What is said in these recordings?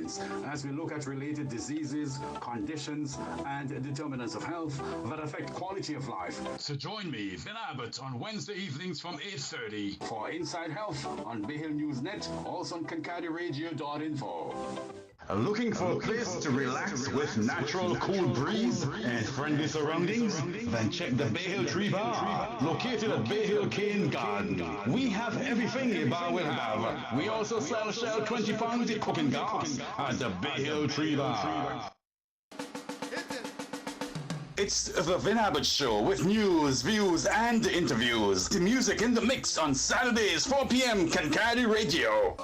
science as we look at related diseases, conditions, and determinants of health that affect quality of life. So join me, Vin Abbott, on Wednesday evenings from 8:30 for Inside Health on Bay Hill News Net, also on KinkadiRadio.info. Looking for a place to relax with natural cool breeze and friendly surroundings? Then check the Bay Hill Tree Bar, located at Bay Hill Cane Garden. We have everything a bar will have. We also sell Shell 20 pounds cooking gas at the Bay Hill Tree Bar. It's the Vin Abbott Show with news, views, and interviews. The music in the mix on Saturdays, 4 p.m. Kinkadi Radio.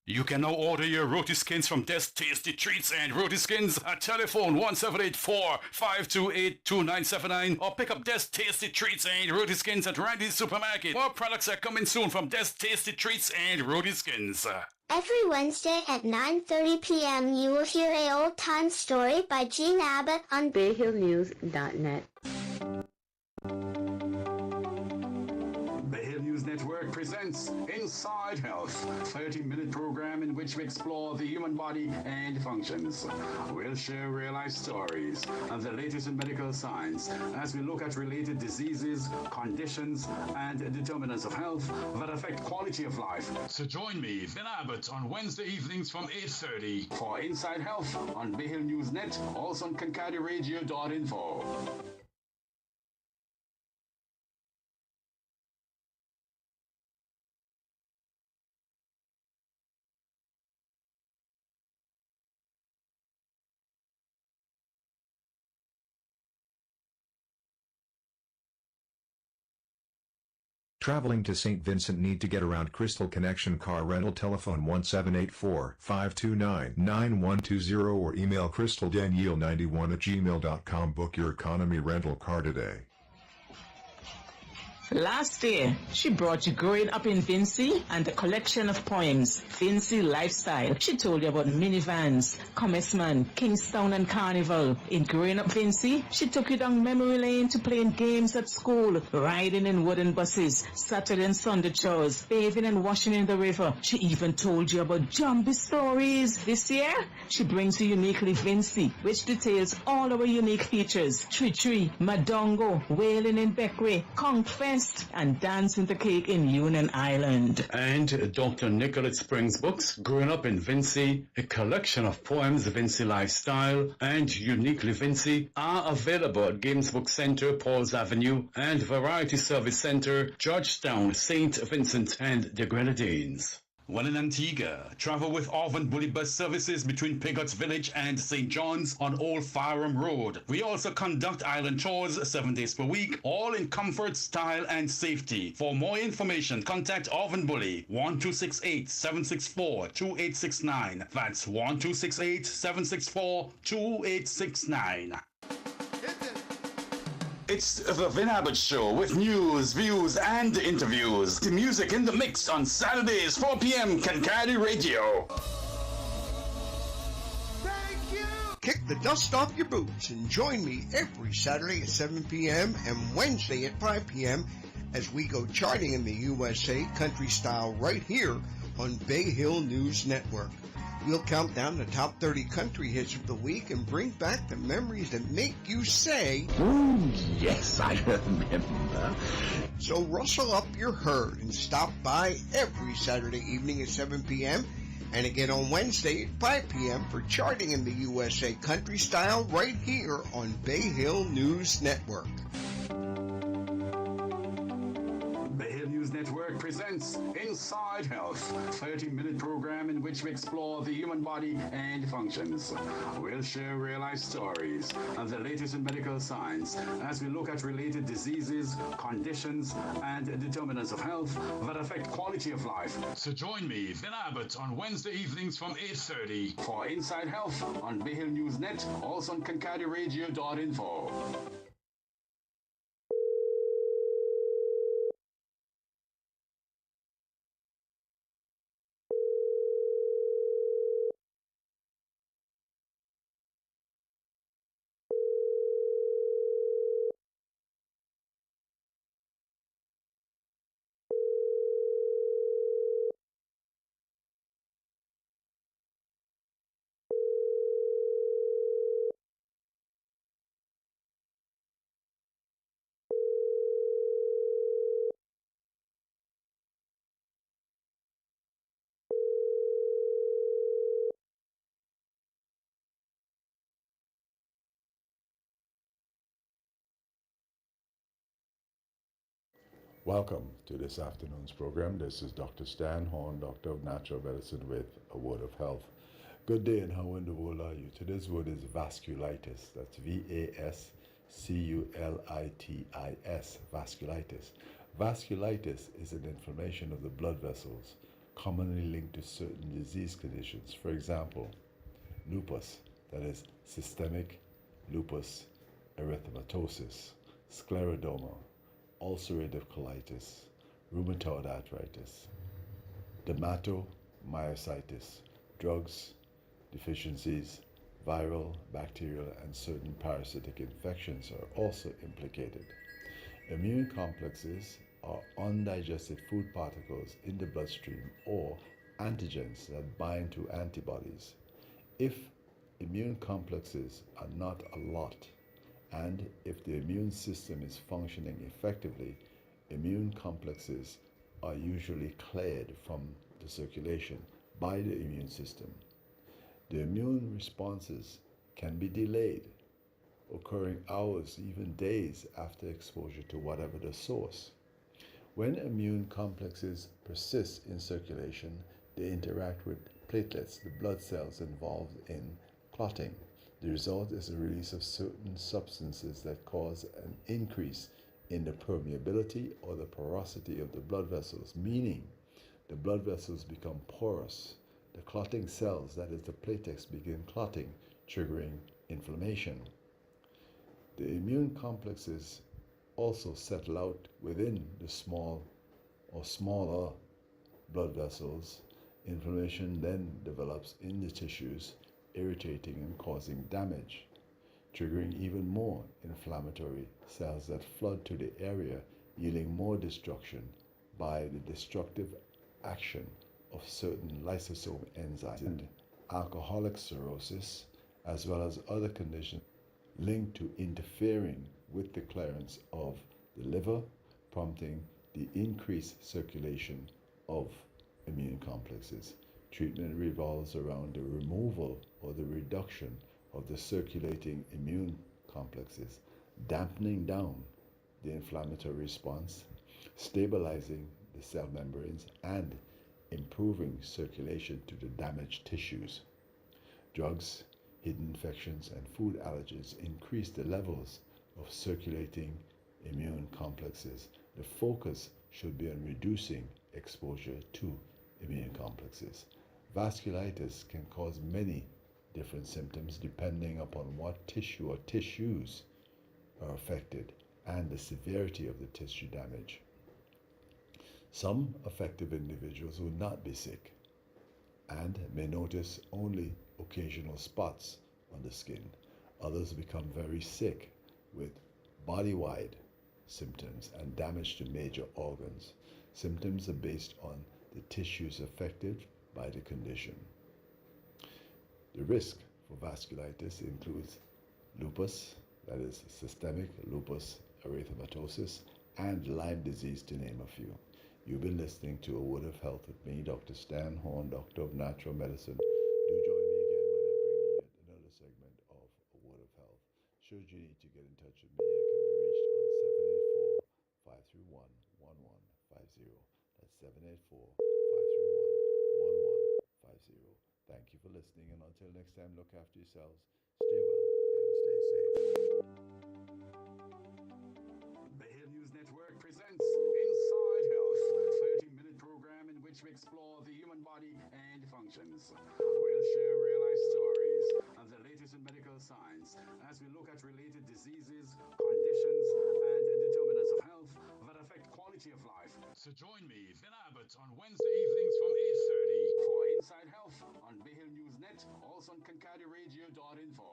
You can now order your roti skins from Des Tasty Treats and Roti Skins at telephone 1784-528-2979 or pick up Des Tasty Treats and Roti Skins at Randy's Supermarket. More products are coming soon from Des Tasty Treats and Roti Skins. Every Wednesday at 9:30 p.m. you will hear a old-time story by Vin Abbott on BayHillNews.net. Network presents Inside Health, 30-minute program in which we explore the human body and functions. We'll share real-life stories and the latest in medical science as we look at related diseases, conditions, and determinants of health that affect quality of life. So join me, Vin Abbott, on Wednesday evenings from 8:30 for Inside Health on Bay Hill News Net, also on KinkadiRadio.info. Traveling to St. Vincent, need to get around? Crystal Connection Car Rental, telephone 1784-529-9120 or email crystaldanielle91@gmail.com. Book your economy rental car today. Last year, she brought you Growing Up in Vincy and a collection of poems, Vincy Lifestyle. She told you about minivans, Commerceman, Kingstown and Carnival. In Growing Up Vincy, she took you down memory lane to playing games at school, riding in wooden buses, Saturday and Sunday chores, bathing and washing in the river. She even told you about zombie stories. This year, she brings you Uniquely Vincy, which details all our unique features. Tree, Madongo, Wailing in Beckway, Conk Fest, and Dance in the Cake in Union Island. And Dr. Nicolette Springs books, Growing Up in Vincy, a collection of poems, Vincy Lifestyle, and Uniquely Vincy are available at Games Book Center, Paul's Avenue, and Variety Service Center, Georgetown, St. Vincent and the Grenadines. While in Antigua, travel with Auburn Bully Bus services between Pigot's Village and St. John's on Old Firearm Road. We also conduct island tours 7 days per week, all in comfort, style, and safety. For more information, contact Auburn Bully 1268-764-2869. That's 1268-764-2869. It's the Vin Abbott Show with news, views, and interviews. The music in the mix on Saturdays, 4 p.m. Kinkadi Radio. Thank you! Kick the dust off your boots and join me every Saturday at 7 p.m. and Wednesday at 5 p.m. as we go charting in the USA country style right here on Bay Hill News Network. We'll count down the top 30 country hits of the week and bring back the memories that make you say, "Ooh, yes, I remember." So rustle up your herd and stop by every Saturday evening at 7 p.m. and again on Wednesday at 5 p.m. for charting in the USA country style right here on Bay Hill News Network. Network presents Inside Health, 30-minute program in which we explore the human body and functions. We'll share real-life stories and the latest in medical science as we look at related diseases, conditions, and determinants of health that affect quality of life. So join me, Vin Abbott, on Wednesday evenings from 8:30 for Inside Health on Bay Hill News Net, also on KinkadiRadio.info. Welcome to this afternoon's program. This is Dr. Stan Horn, Doctor of Natural Medicine with a word of health. Good day, and how in the world are you? Today's word is vasculitis. That's vasculitis, vasculitis. Vasculitis is an inflammation of the blood vessels, commonly linked to certain disease conditions. For example, lupus, that is systemic lupus erythematosus, scleroderma, ulcerative colitis, rheumatoid arthritis, dermatomyositis, drugs, deficiencies, viral, bacterial, and certain parasitic infections are also implicated. Immune complexes are undigested food particles in the bloodstream or antigens that bind to antibodies. If immune complexes are not a lot, and if the immune system is functioning effectively, immune complexes are usually cleared from the circulation by the immune system. The immune responses can be delayed, occurring hours, even days after exposure to whatever the source. When immune complexes persist in circulation, they interact with platelets, the blood cells involved in clotting. The result is the release of certain substances that cause an increase in the permeability or the porosity of the blood vessels, meaning the blood vessels become porous. The clotting cells, that is the platelets, begin clotting, triggering inflammation. The immune complexes also settle out within the small or smaller blood vessels. Inflammation then develops in the tissues, irritating and causing damage, triggering even more inflammatory cells that flood to the area, yielding more destruction by the destructive action of certain lysosome enzymes and alcoholic cirrhosis, as well as other conditions linked to interfering with the clearance of the liver, prompting the increased circulation of immune complexes. Treatment revolves around the removal or the reduction of the circulating immune complexes, dampening down the inflammatory response, stabilizing the cell membranes, and improving circulation to the damaged tissues. Drugs, hidden infections, and food allergens increase the levels of circulating immune complexes. The focus should be on reducing exposure to immune complexes. Vasculitis can cause many different symptoms depending upon what tissue or tissues are affected and the severity of the tissue damage. Some affected individuals will not be sick and may notice only occasional spots on the skin. Others become very sick with body-wide symptoms and damage to major organs. Symptoms are based on the tissues affected by the condition. The risk for vasculitis includes lupus, that is systemic lupus erythematosus, and Lyme disease, to name a few. You've been listening to A Word of Health with me, Dr. Stan Horn, Doctor of Natural Medicine. Do join me again when I bring you yet another segment of A Word of Health. Should you need to get in touch with me, I can be reached on 784-531-1150. That's 784-531-1150. Thank you for listening, and until next time, look after yourselves, stay well, and stay safe. The Hill News Network presents Inside Health, a 30-minute program in which we explore the human body and functions. We'll share real-life stories and the latest in medical science as we look at related diseases, conditions, and determinants of health that affect quality of life. So join me, Vin Abbott, on Wednesday evenings from 8:30 for Inside Health on Bay Hill News Net, also on KincadiRadio.info.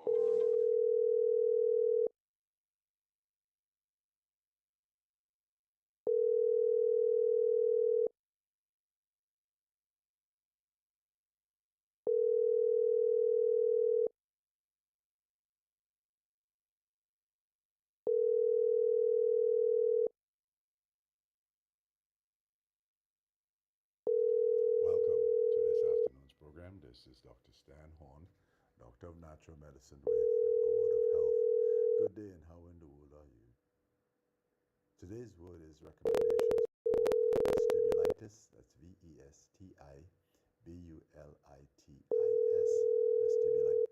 Welcome to this afternoon's program. This is Dr. Stan Horn, Doctor of Natural Medicine with a Word of Health. Good day, and how in the world are you? Today's word is recommendations Vestibulitis, that's Vestibulitis, vestibulitis.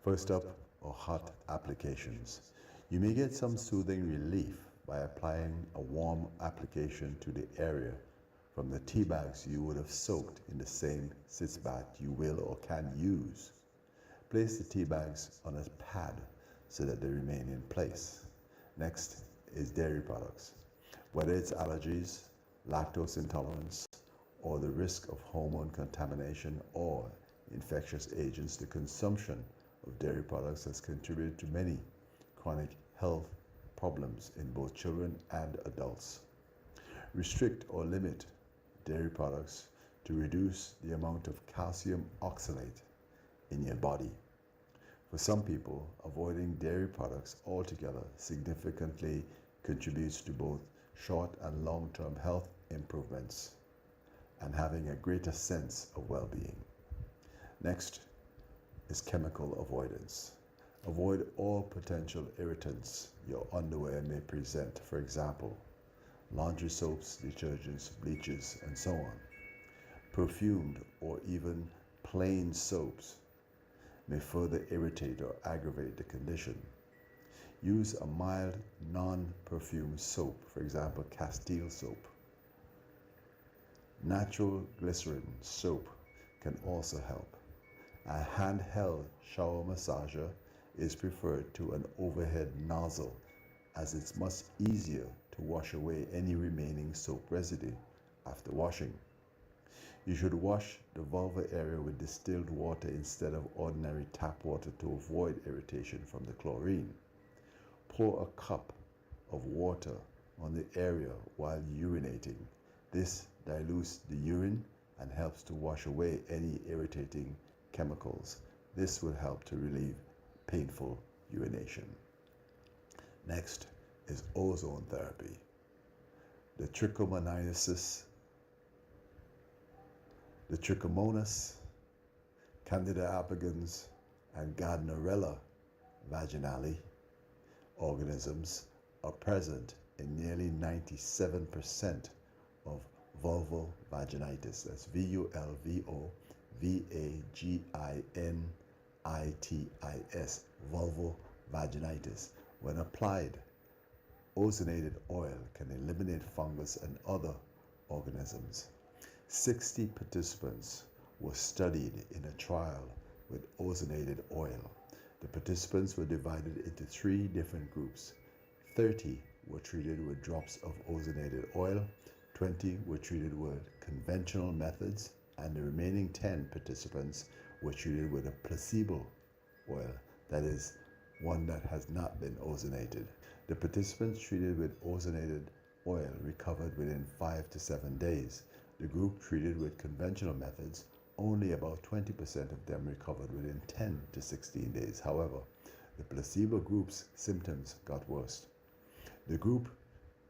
First up are hot applications. You may get some soothing relief by applying a warm application to the area from the tea bags you would have soaked in the same sitz bath you will or can use. Place the tea bags on a pad so that they remain in place. Next is dairy products. Whether it's allergies, lactose intolerance, or the risk of hormone contamination or infectious agents, the consumption of dairy products has contributed to many chronic health problems in both children and adults. Restrict or limit dairy products to reduce the amount of calcium oxalate in your body. For some people, avoiding dairy products altogether significantly contributes to both short and long-term health improvements and having a greater sense of well-being. Next is chemical avoidance. Avoid all potential irritants your underwear may present, for example, laundry soaps, detergents, bleaches, and so on. Perfumed or even plain soaps may further irritate or aggravate the condition. Use a mild, non-perfumed soap, for example, Castile soap. Natural glycerin soap can also help. A handheld shower massager is preferred to an overhead nozzle as it's much easier to wash away any remaining soap residue after washing. You should wash the vulva area with distilled water instead of ordinary tap water to avoid irritation from the chlorine. Pour a cup of water on the area while urinating. This dilutes the urine and helps to wash away any irritating chemicals. This will help to relieve painful urination. Next is ozone therapy. The trichomoniasis, the trichomonas, Candida albicans, and Gardnerella vaginale organisms are present in nearly 97% of vulval vaginitis. That's vulvovaginitis, vulval vaginitis. When applied, ozonated oil can eliminate fungus and other organisms. 60 participants were studied in a trial with ozonated oil. The participants were divided into 3 different groups. 30 were treated with drops of ozonated oil, 20 were treated with conventional methods, and the remaining 10 participants were treated with a placebo oil, that is, one that has not been ozonated. The participants treated with ozonated oil recovered within 5 to 7 days. The group treated with conventional methods, only about 20% of them recovered within 10 to 16 days. However, the placebo group's symptoms got worse. The group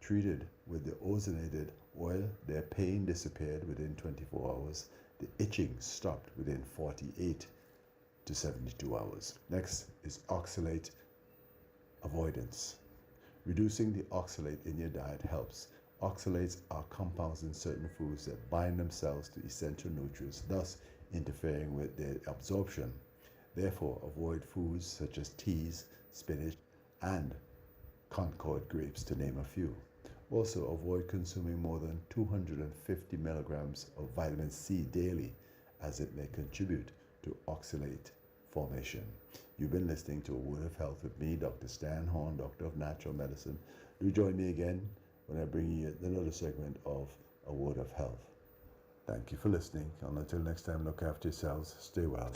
treated with the ozonated oil, their pain disappeared within 24 hours. The itching stopped within 48 to 72 hours. Next is oxalate avoidance. Reducing the oxalate in your diet helps. Oxalates are compounds in certain foods that bind themselves to essential nutrients, thus interfering with their absorption. Therefore, avoid foods such as teas, spinach, and Concord grapes, to name a few. Also, avoid consuming more than 250 milligrams of vitamin C daily, as it may contribute to oxalate formation. You've been listening to A Word of Health with me, Dr. Stan Horn, Doctor of Natural Medicine. Do join me again when I bring you another segment of A Word of Health. Thank you for listening, and until next time, look after yourselves, stay well.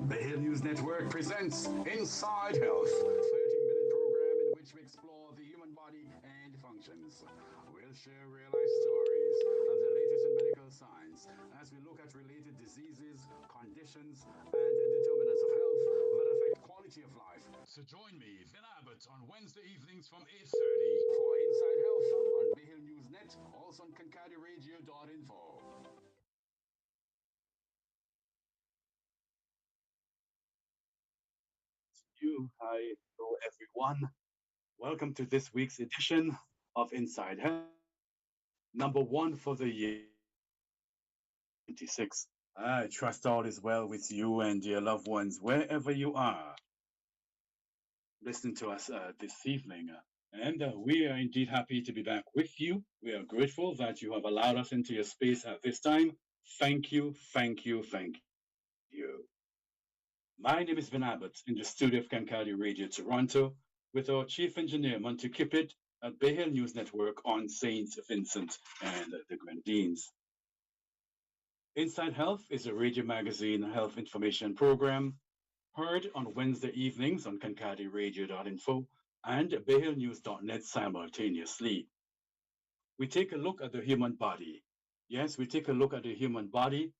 The Hill News Network presents Inside Health, a 30-minute program in which we explore the human body and functions. We'll share real-life stories of the latest in medical science as we look at related diseases, conditions, and determinants of health that affect quality of life. So join me, Vin Abbott, on Wednesday evenings from 8:30 for Inside Health on Bay Hill News Net, also on KincadiRadio.info. Hi, hello everyone. Welcome to this week's edition of Inside Health, #1 for the year 26. I trust all is well with you and your loved ones wherever you are listening to us this evening. And we are indeed happy to be back with you. We are grateful that you have allowed us into your space at this time. Thank you, thank you, thank you. My name is Vin Abbott in the studio of Kankadi Radio Toronto with our chief engineer, Monty Kippett at Bay Hill News Network on St. Vincent and the Grenadines. Inside Health is a radio magazine health information program heard on Wednesday evenings on kankadiradio.info and bayhillnews.net simultaneously. We take a look at the human body. Yes, we take a look at the human body,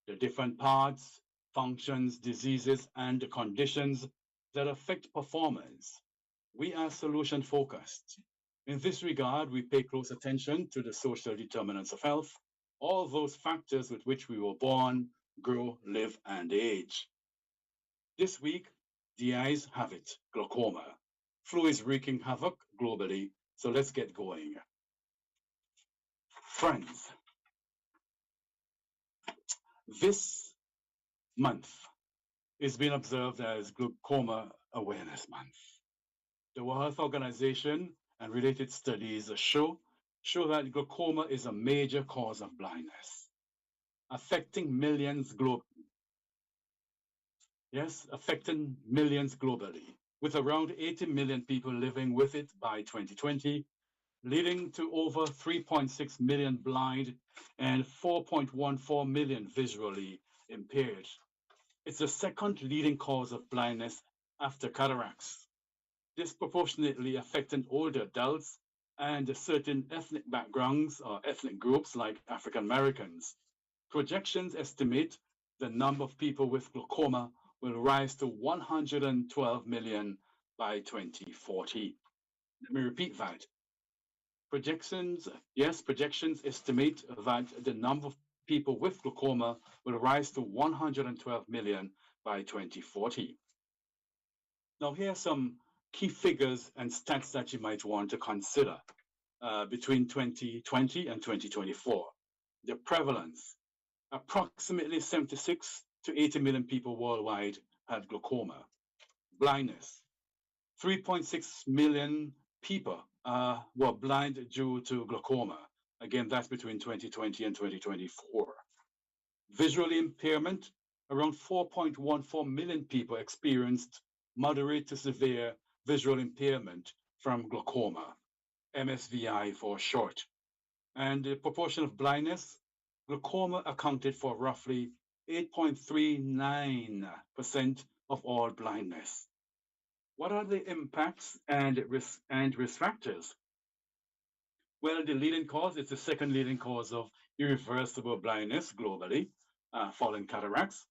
the different parts, functions, diseases, and conditions that affect performance. We are solution focused. In this regard, we pay close attention to the social determinants of health, all those factors with which we were born, grow, live, and age. This week, the eyes have it, glaucoma. Flu is wreaking havoc globally, so let's get going. Friends, this month is being observed as Glaucoma Awareness Month. The World Health Organization and related studies show that glaucoma is a major cause of blindness, affecting millions globally. Yes, affecting millions globally, with around 80 million people living with it by 2020, leading to over 3.6 million blind and 4.14 million visually impaired. It's the second leading cause of blindness after cataracts, disproportionately affecting older adults and certain ethnic backgrounds or ethnic groups like African Americans. Projections estimate the number of people with glaucoma will rise to 112 million by 2040. Let me repeat that. Projections estimate that the number of people with glaucoma will rise to 112 million by 2040. Now, here are some key figures and stats that you might want to consider between 2020 and 2024. The prevalence, approximately 76 to 80 million people worldwide had glaucoma. Blindness, 3.6 million people were blind due to glaucoma. Again, that's between 2020 and 2024. Visual impairment, around 4.14 million people experienced moderate to severe visual impairment from glaucoma, MSVI for short. And the proportion of blindness, glaucoma accounted for roughly 8.39% of all blindness. What are the impacts and risk factors? Well, the leading cause is the second leading cause of irreversible blindness globally, following cataracts,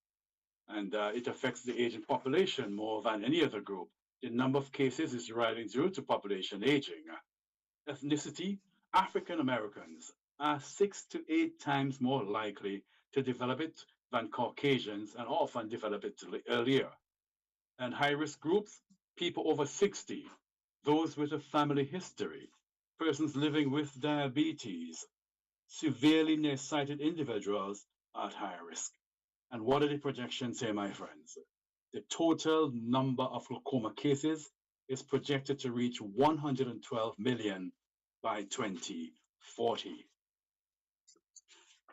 and it affects the aging population more than any other group. The number of cases is rising due to population aging. Ethnicity, African Americans are 6 to 8 times more likely to develop it than Caucasians and often develop it earlier. And high-risk groups, people over 60, those with a family history, persons living with diabetes, severely nearsighted individuals are at higher risk. And what are the projections here, my friends? The total number of glaucoma cases is projected to reach 112 million by 2040.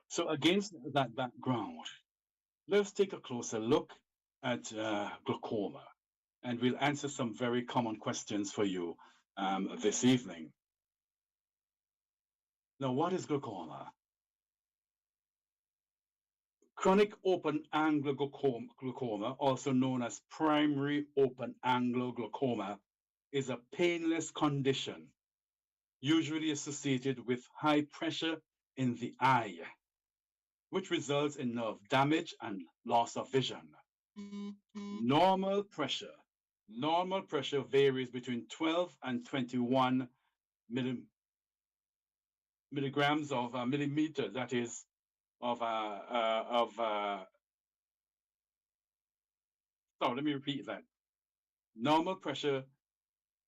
So against that background, let's take a closer look at glaucoma, and we'll answer some very common questions for you this evening. Now, what is glaucoma? Chronic open-angle glaucoma, also known as primary open-angle glaucoma, is a painless condition, usually associated with high pressure in the eye, which results in nerve damage and loss of vision. Normal pressure varies between 12 and 21 milligrams of millimeter, that is, let me repeat that. Normal pressure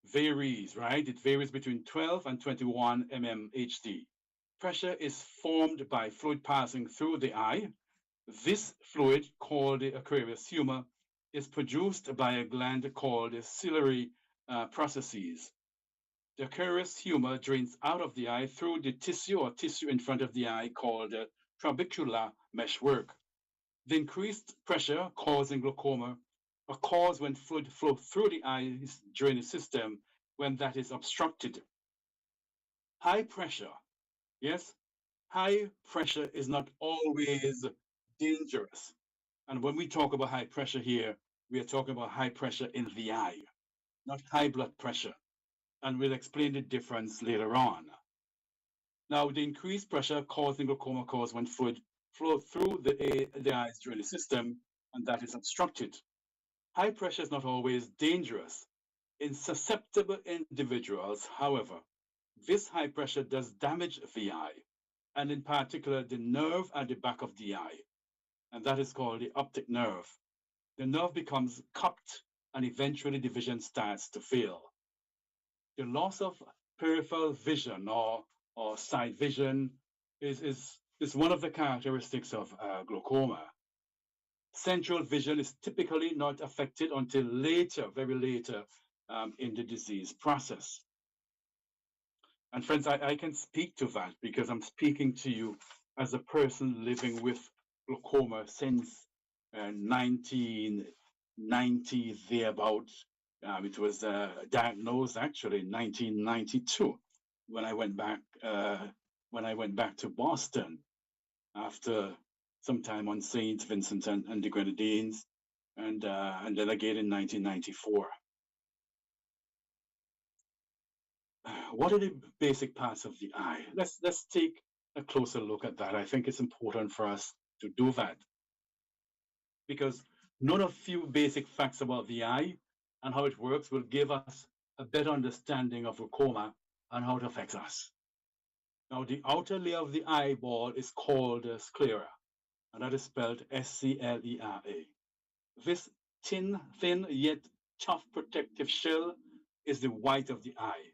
varies, right? It varies between 12 and 21 mmHg. Pressure is formed by fluid passing through the eye. This fluid, called the aqueous humor, is produced by a gland called the ciliary processes. The aqueous humor drains out of the eye through the tissue in front of the eye called the trabecular meshwork. The increased pressure causing glaucoma occurs when fluid flows through the eye's drainage system when that is obstructed. High pressure, yes, high pressure is not always dangerous. And when we talk about high pressure here, we are talking about high pressure in the eye, not high blood pressure. And we'll explain the difference later on. Now, the increased pressure causing glaucoma occurs when fluid flows through the eye's drainage system, and that is obstructed. High pressure is not always dangerous. In susceptible individuals, however, this high pressure does damage the eye, and in particular the nerve at the back of the eye, and that is called the optic nerve. The nerve becomes cupped, and eventually the vision starts to fail. The loss of peripheral vision or side vision is one of the characteristics of glaucoma. Central vision is typically not affected until later, very later in the disease process. And friends, I can speak to that because I'm speaking to you as a person living with glaucoma since 1990, thereabouts. It was diagnosed actually in 1992 when I went back to Boston after some time on St. Vincent and the Grenadines, and then again in 1994. What are the basic parts of the eye? Let's take a closer look at that. I think it's important for us to do that because none of few basic facts about the eye and how it works will give us a better understanding of glaucoma and how it affects us. Now, the outer layer of the eyeball is called sclera, and that is spelled sclera. This thin yet tough protective shell is the white of the eye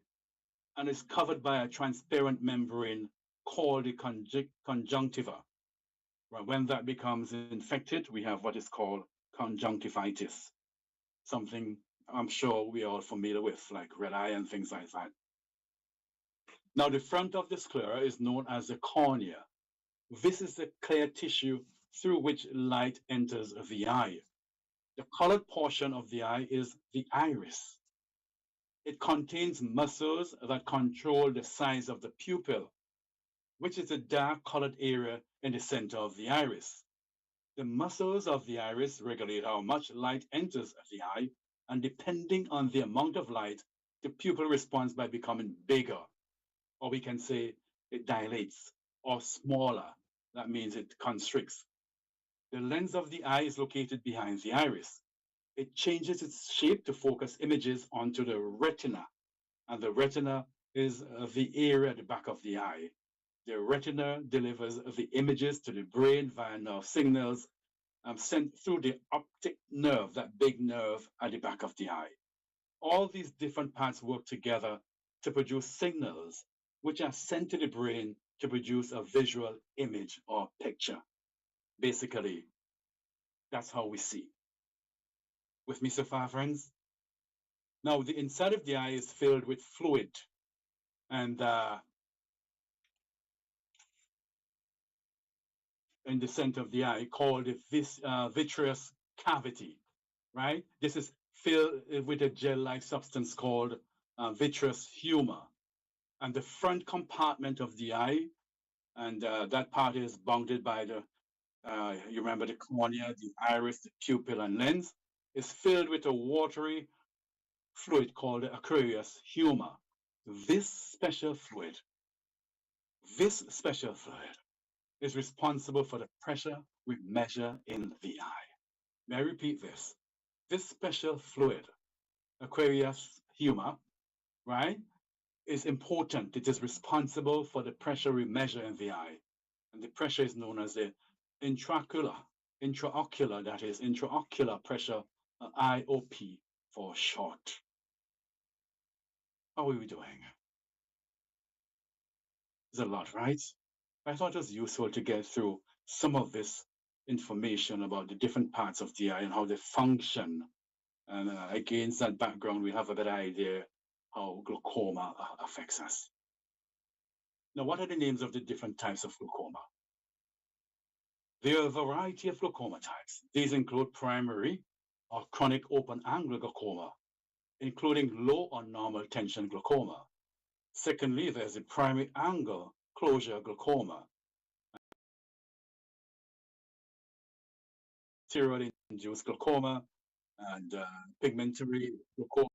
and is covered by a transparent membrane called the conjunctiva. When that becomes infected, we have what is called conjunctivitis, something I'm sure we are all familiar with, like red eye and things like that. Now, the front of the sclera is known as the cornea. This is the clear tissue through which light enters the eye. The colored portion of the eye is the iris. It contains muscles that control the size of the pupil, which is a dark colored area in the center of the iris. The muscles of the iris regulate how much light enters the eye, and depending on the amount of light, the pupil responds by becoming bigger, or we can say it dilates, or smaller. That means it constricts. The lens of the eye is located behind the iris. It changes its shape to focus images onto the retina, and the retina is the area at the back of the eye. The retina delivers the images to the brain via nerve signals sent through the optic nerve, that big nerve at the back of the eye. All these different parts work together to produce signals, which are sent to the brain to produce a visual image or picture. Basically, that's how we see. With me so far, friends? Now, the inside of the eye is filled with fluid, and in the center of the eye called the vitreous cavity, right? This is filled with a gel-like substance called vitreous humor. And the front compartment of the eye, and that part is bounded by the, you remember the cornea, the iris, the pupil, and lens, is filled with a watery fluid called the aqueous humor. This special fluid is responsible for the pressure we measure in the eye. May I repeat this? This special fluid, aqueous humor, right, is important. It is responsible for the pressure we measure in the eye. And the pressure is known as the intraocular pressure, IOP for short. How are we doing? It's a lot, right? I thought it was useful to get through some of this information about the different parts of the eye and how they function. And against that background, we have a better idea how glaucoma affects us. Now, what are the names of the different types of glaucoma? There are a variety of glaucoma types. These include primary or chronic open-angle glaucoma, including low or normal tension glaucoma. Secondly, there's the primary angle closure glaucoma, steroid-induced glaucoma, and pigmentary glaucoma.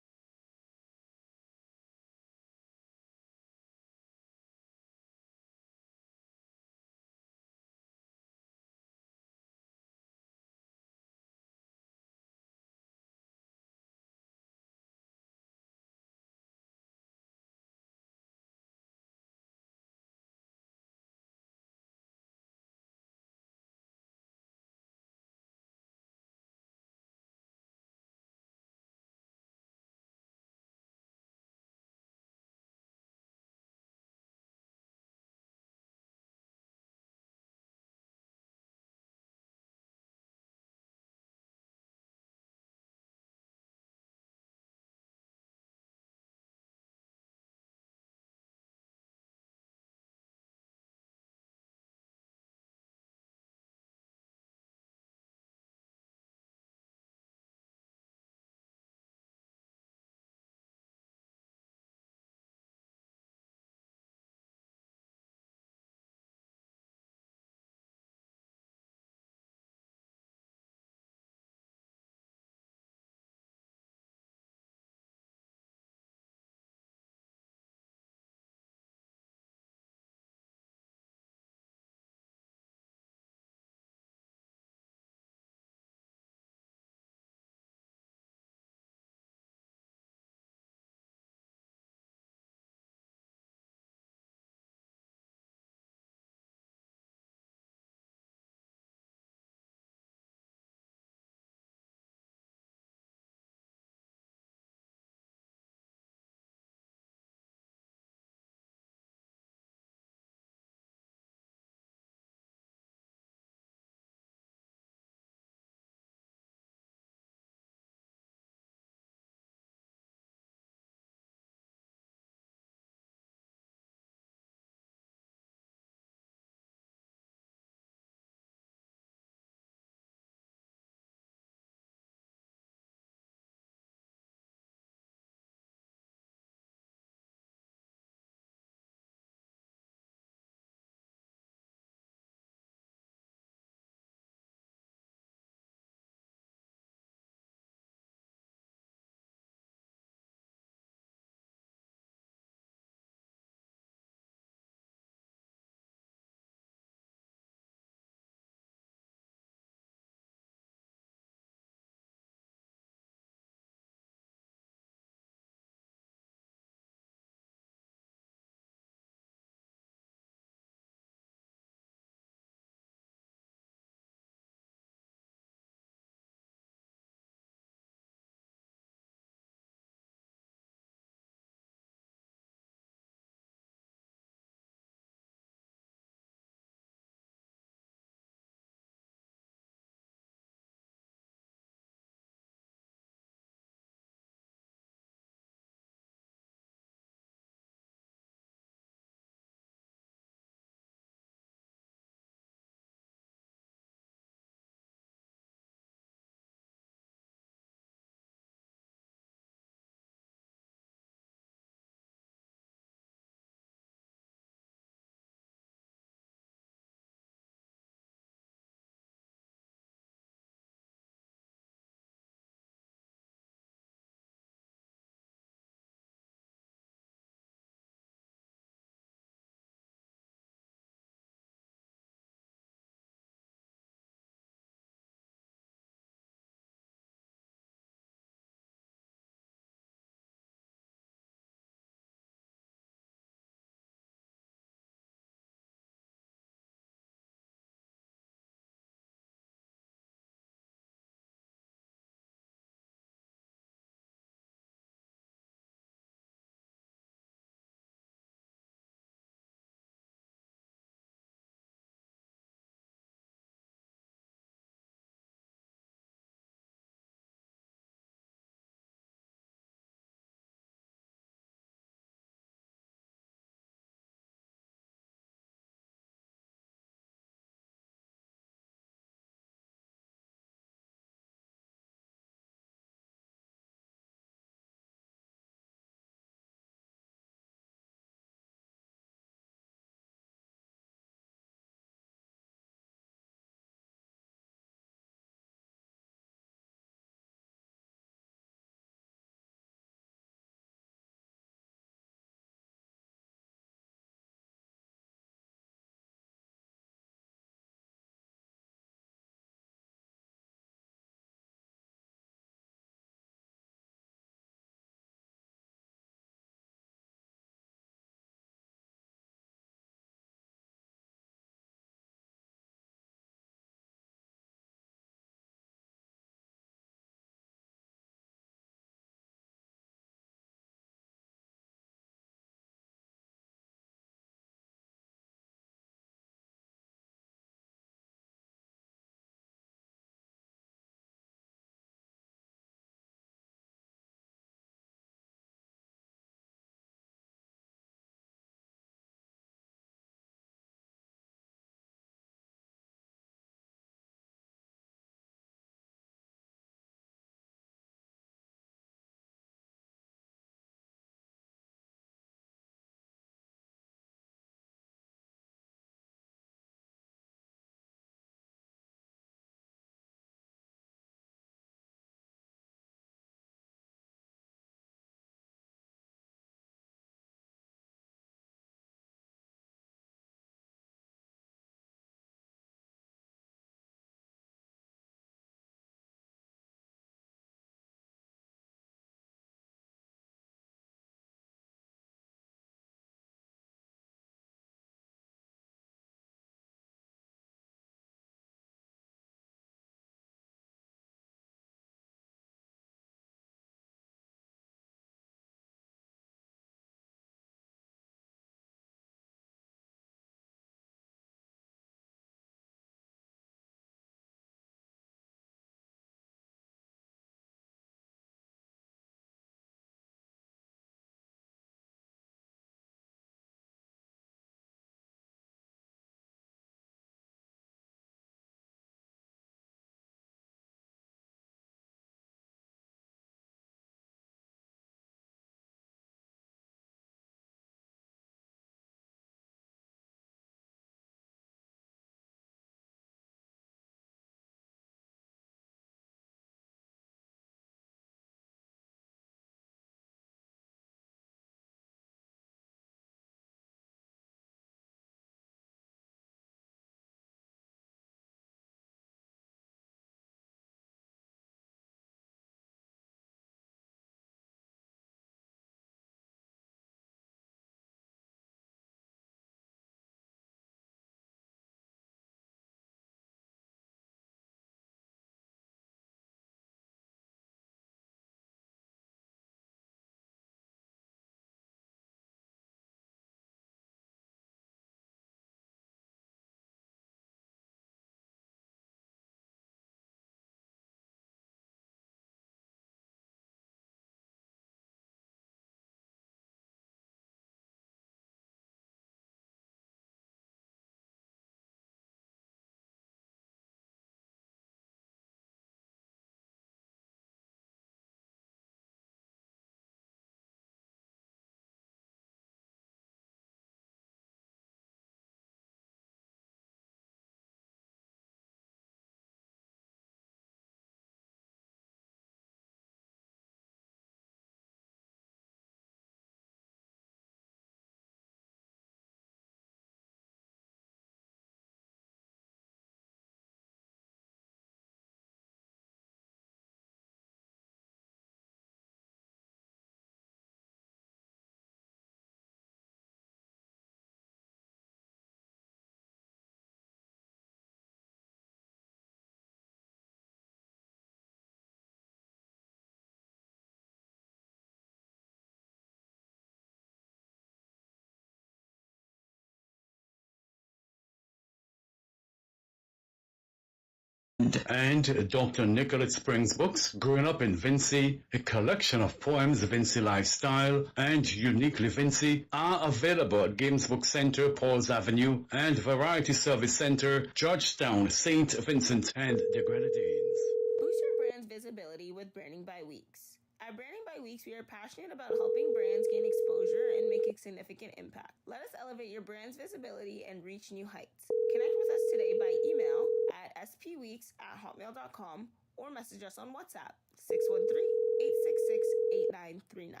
And Dr. Nicolette Springs books, Growing Up in Vincy, a collection of poems, Vincy Lifestyle, and Uniquely Vincy are available at Games Book Center, Paul's Avenue, and Variety Service Center, Georgetown, St. Vincent, and the Grenadines. Boost your brand's visibility with Branding by Weeks. At Branding by Weeks, we are passionate about helping brands gain exposure and make a significant impact. Let us elevate your brand's visibility and reach new heights. Connect with us today by email at spweeks@hotmail.com or message us on WhatsApp 613-866-8939.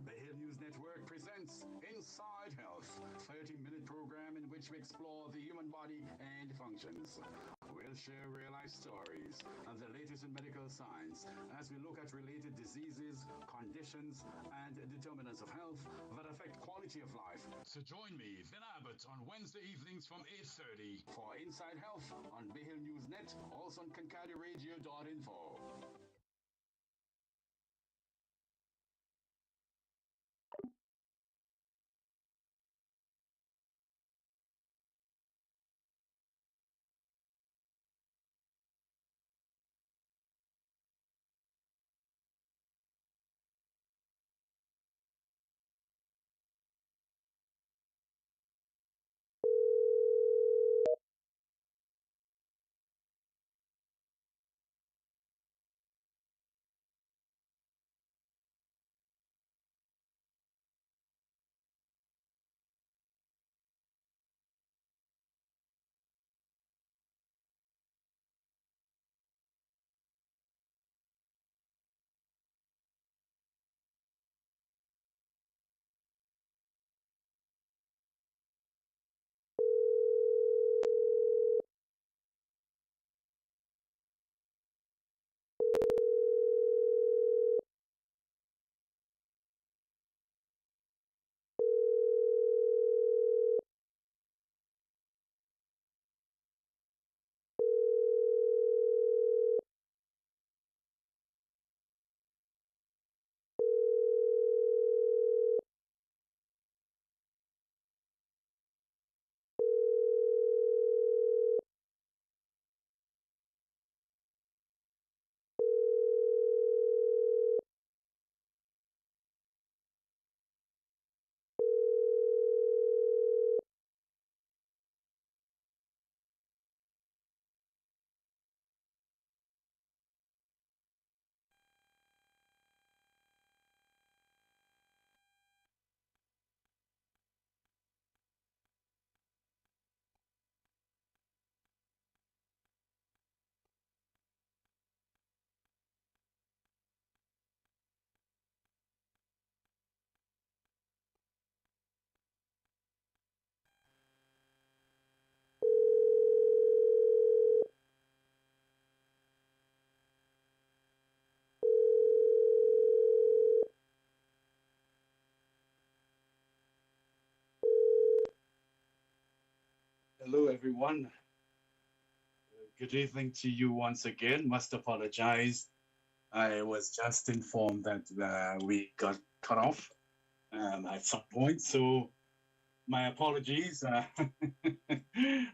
The Hill News Network presents Inside Health, 30-minute program in which we explore the human body and functions. We'll share real-life stories and the latest in medical science as we look at related diseases, conditions, and determinants of health that affect quality of life. So join me, Vin Abbott, on Wednesday evenings from 8:30 for Inside Health on Bay Hill News Net, also on KincadiRadio.info. Hello, everyone. Good evening to you once again. Must apologize. I was just informed that we got cut off at some point, so my apologies.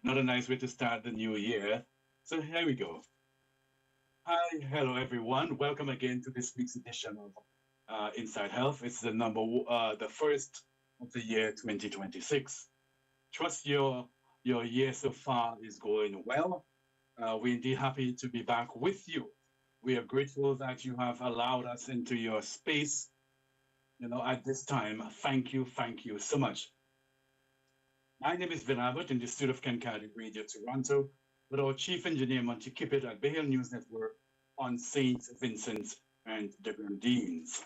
Not a nice way to start the new year. So here we go. Hi, hello, everyone. Welcome again to this week's edition of Inside Health. It's the first of the year 2026. Trust your year so far is going well. We're indeed happy to be back with you. We are grateful that you have allowed us into your space, at this time. Thank you so much. My name is Vin Abbott in the studio of Kincadi Radio Toronto, with our chief engineer Monty Kippett at Bay Hill News Network on St. Vincent and the Grenadines.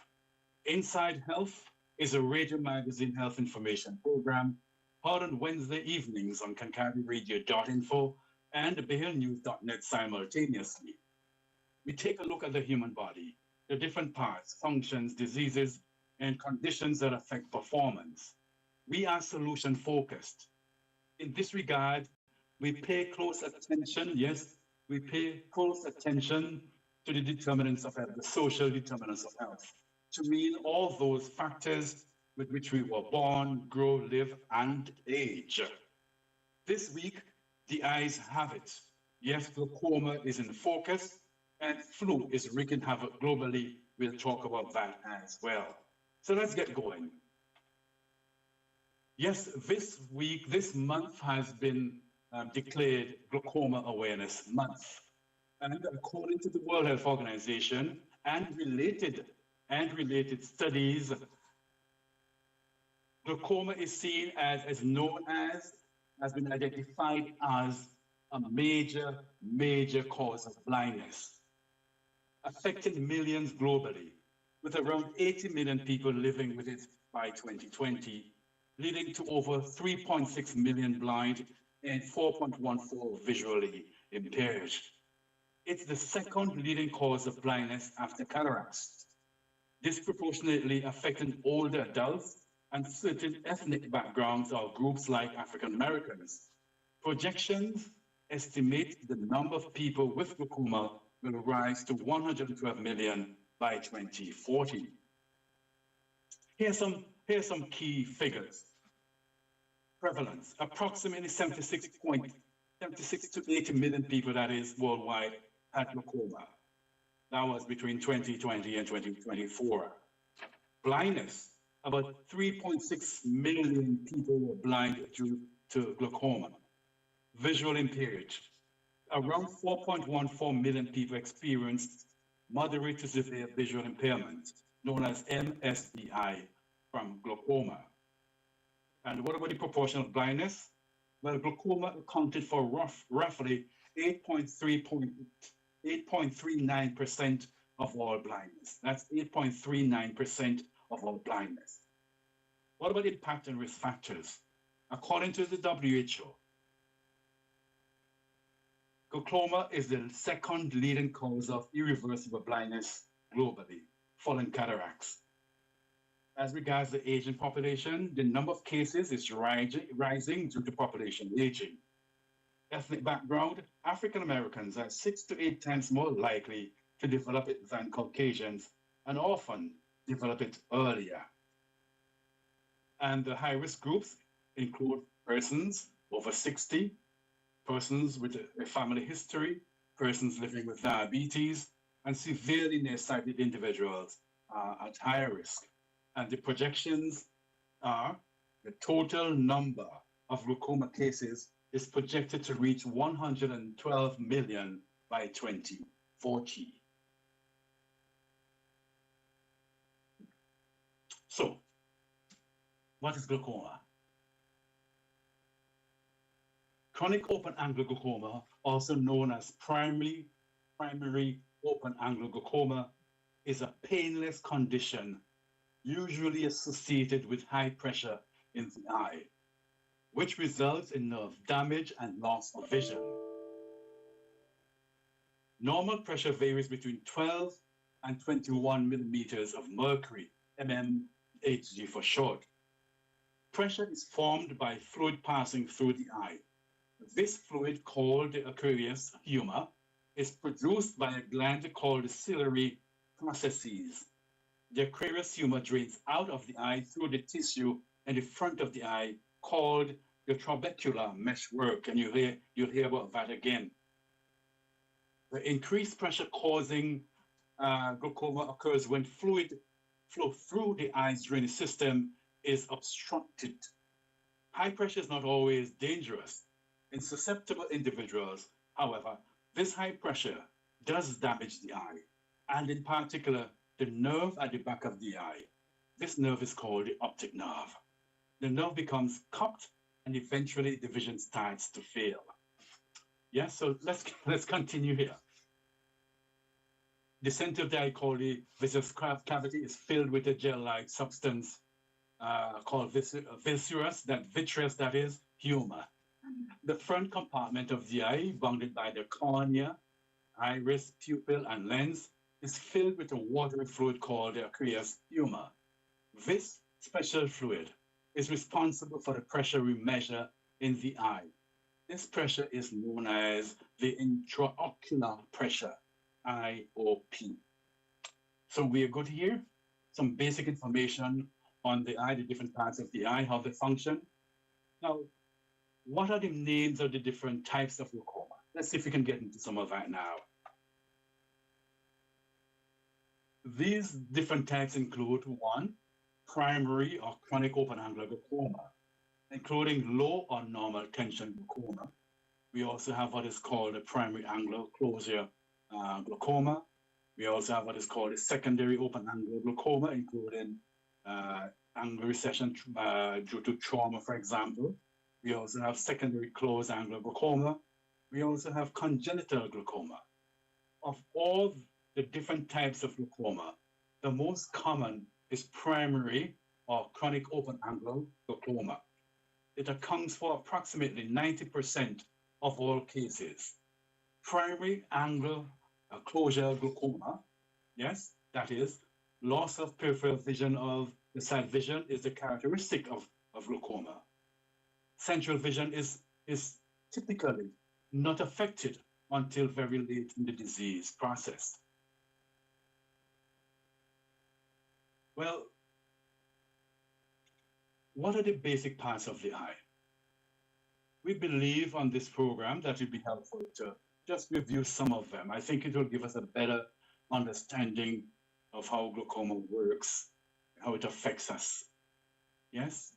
Inside Health is a radio magazine health information program heard on Wednesday evenings on KincadiRadio.info and BayHillNews.net simultaneously. We take a look at the human body, the different parts, functions, diseases, and conditions that affect performance. We are solution focused. In this regard, we pay close attention, we pay close attention to the determinants of health, the social determinants of health, to mean all those factors with which we were born, grow, live, and age. This week, The eyes have it. Yes, glaucoma is in focus, and flu is wreaking havoc globally. We'll talk about that as well. So let's get going. Yes, this week, this month has been declared Glaucoma Awareness Month. And according to the World Health Organization and related studies, glaucoma is seen as has been identified as a major cause of blindness, affecting millions globally, with around 80 million people living with it by 2020, leading to over 3.6 million blind and 4.14 visually impaired. It's the second leading cause of blindness after cataracts, disproportionately affecting older adults and certain ethnic backgrounds or groups like African Americans. Projections estimate the number of people with glaucoma will rise to 112 million by 2040. Here's some key figures. Prevalence, approximately 76 to 80 million people, that is, worldwide, had glaucoma. That was between 2020 and 2024. Blindness, about 3.6 million people were blind due to glaucoma. Visual impaired, around 4.14 million people experienced moderate to severe visual impairment, known as MSVI, from glaucoma. And what about the proportion of blindness? Well, glaucoma accounted for roughly 8.39% of all blindness. That's 8.39% of all blindness. What about impact and risk factors? According to the WHO, glaucoma is the second leading cause of irreversible blindness globally, following cataracts. As regards the aging population, the number of cases is rising due to population aging. Ethnic background, African Americans are 6 to 8 times more likely to develop it than Caucasians, and often develop it earlier. And the high-risk groups include persons over 60, persons with a family history, persons living with diabetes, and severely nearsighted individuals are at higher risk. And the projections are the total number of glaucoma cases is projected to reach 112 million by 2040. So, what is glaucoma? Chronic open-angle glaucoma, also known as primary open-angle glaucoma, is a painless condition usually associated with high pressure in the eye, which results in nerve damage and loss of vision. Normal pressure varies between 12 and 21 millimeters of mercury, mmHg for short. Pressure is formed by fluid passing through the eye. This fluid, called the aqueous humor, is produced by a gland called the ciliary processes. The aqueous humor drains out of the eye through the tissue in the front of the eye, called the trabecular meshwork, and you'll hear about that again. The increased pressure causing glaucoma occurs when fluid flow through the eye's drainage system is obstructed. High pressure is not always dangerous. In susceptible individuals, however, this high pressure does damage the eye, and in particular, the nerve at the back of the eye. This nerve is called the optic nerve. The nerve becomes cupped, and eventually the vision starts to fail. Yeah, so let's continue here. The center of the eye, called the viscous cavity, is filled with a gel-like substance called vitreous, that is, humor. The front compartment of the eye, bounded by the cornea, iris, pupil, and lens, is filled with a watery fluid called the aqueous humor. This special fluid is responsible for the pressure we measure in the eye. This pressure is known as the intraocular pressure, IOP. So we are good here. Some basic information on the eye, the different parts of the eye, how they function. Now, what are the names of the different types of glaucoma? Let's see if we can get into some of that now. These different types include one, primary or chronic open angle glaucoma, including low or normal tension glaucoma. We also have what is called a primary angular closure glaucoma. We also have what is called a secondary open angle glaucoma, including angular recession due to trauma, for example. We also have secondary closed angular glaucoma. We also have congenital glaucoma. Of all the different types of glaucoma, the most common is primary or chronic open angle glaucoma. It accounts for approximately 90% of all cases. Primary angle closure glaucoma, yes, that is, loss of peripheral vision of the side vision is the characteristic of glaucoma. Central vision is typically not affected until very late in the disease process. Well, what are the basic parts of the eye? We believe on this program that it would be helpful to just review some of them. I think it will give us a better understanding of how glaucoma works, how it affects us. Yes?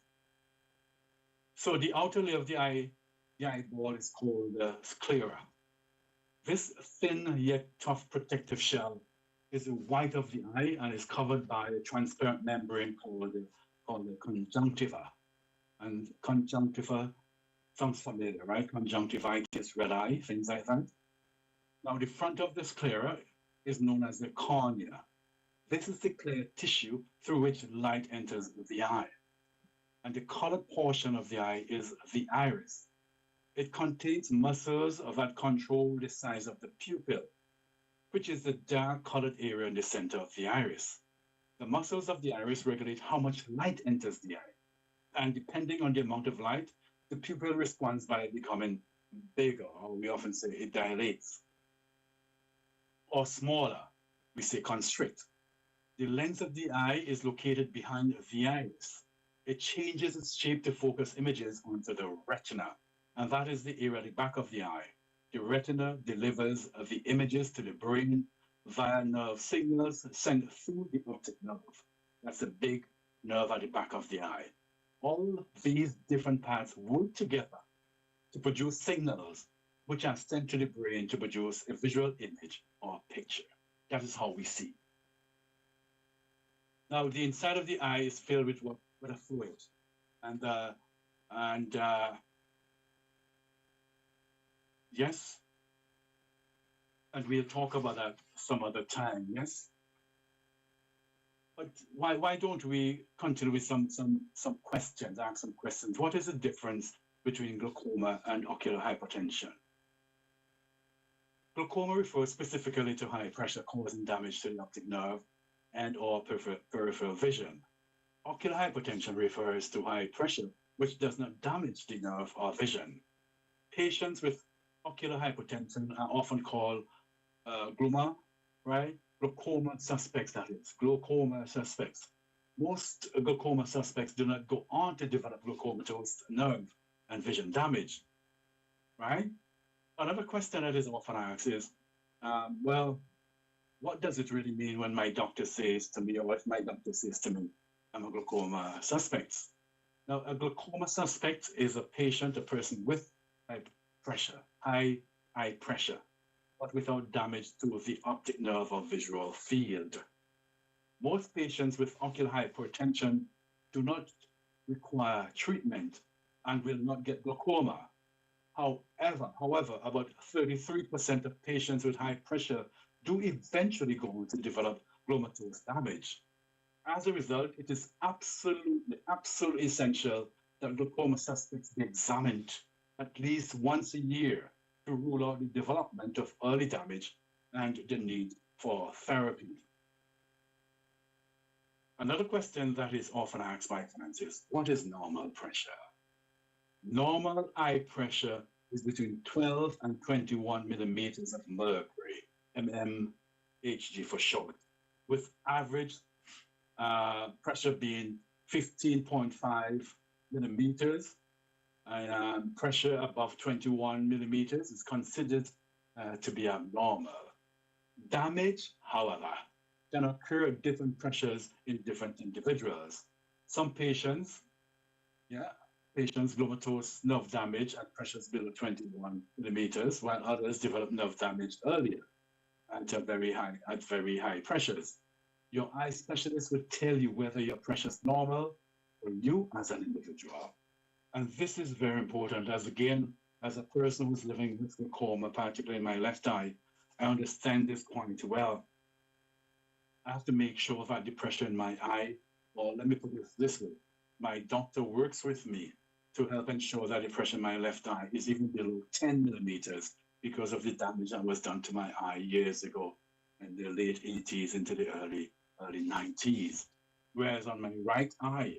So the outer layer of the eyeball is called the sclera. This thin yet tough protective shell is the white of the eye and is covered by a transparent membrane called the conjunctiva. And conjunctiva sounds familiar, right? Conjunctivitis, red eye, things like that. Now, the front of the sclera is known as the cornea. This is the clear tissue through which light enters the eye. And the colored portion of the eye is the iris. It contains muscles that control the size of the pupil, which is the dark colored area in the center of the iris. The muscles of the iris regulate how much light enters the eye. And depending on the amount of light, the pupil responds by becoming bigger, or we often say it dilates. Or smaller, we say constrict. The lens of the eye is located behind the iris. It changes its shape to focus images onto the retina, and that is the area at the back of the eye. The retina delivers the images to the brain via nerve signals sent through the optic nerve. That's a big nerve at the back of the eye. All these different parts work together to produce signals which are sent to the brain to produce a visual image or picture. That is how we see. Now, the inside of the eye is filled with a fluid. Yes, and we'll talk about that some other time, yes? But why don't we continue with some questions, ask some questions. What is the difference between glaucoma and ocular hypertension? Glaucoma refers specifically to high pressure causing damage to the optic nerve and or peripheral vision. Ocular hypertension refers to high pressure, which does not damage the nerve or vision. Patients with ocular hypertension are often called glaucoma, right? Glaucoma suspects, that is, glaucoma suspects. Most glaucoma suspects do not go on to develop glaucomatous nerve and vision damage, right? Another question that is often asked is, well, what does it really mean when my doctor says to me, or what my doctor says to me, I'm a glaucoma suspect? Now, a glaucoma suspect is a person with high eye pressure, but without damage to the optic nerve or visual field. Most patients with ocular hypertension do not require treatment and will not get glaucoma. However, about 33% of patients with high pressure do eventually go on to develop glomatous damage. As a result, it is absolutely essential that glaucoma suspects be examined at least once a year to rule out the development of early damage and the need for therapy. Another question that is often asked by clients is, what is normal pressure? Normal eye pressure is between 12 and 21 millimeters of mercury, mmHg for short, with average pressure being 15.5 millimeters And pressure above 21 millimeters is considered to be abnormal. Damage, however, can occur at different pressures in different individuals. Some patients, glomatose nerve damage at pressures below 21 millimeters, while others develop nerve damage earlier at very high pressures. Your eye specialist will tell you whether your pressure is normal for you as an individual. And this is very important, as again, as a person who's living with glaucoma, particularly in my left eye, I understand this quite well. I have to make sure that the pressure in my eye, or let me put it this way, my doctor works with me to help ensure that the pressure in my left eye is even below 10 millimeters because of the damage that was done to my eye years ago in the late 80s into the early 90s. Whereas on my right eye,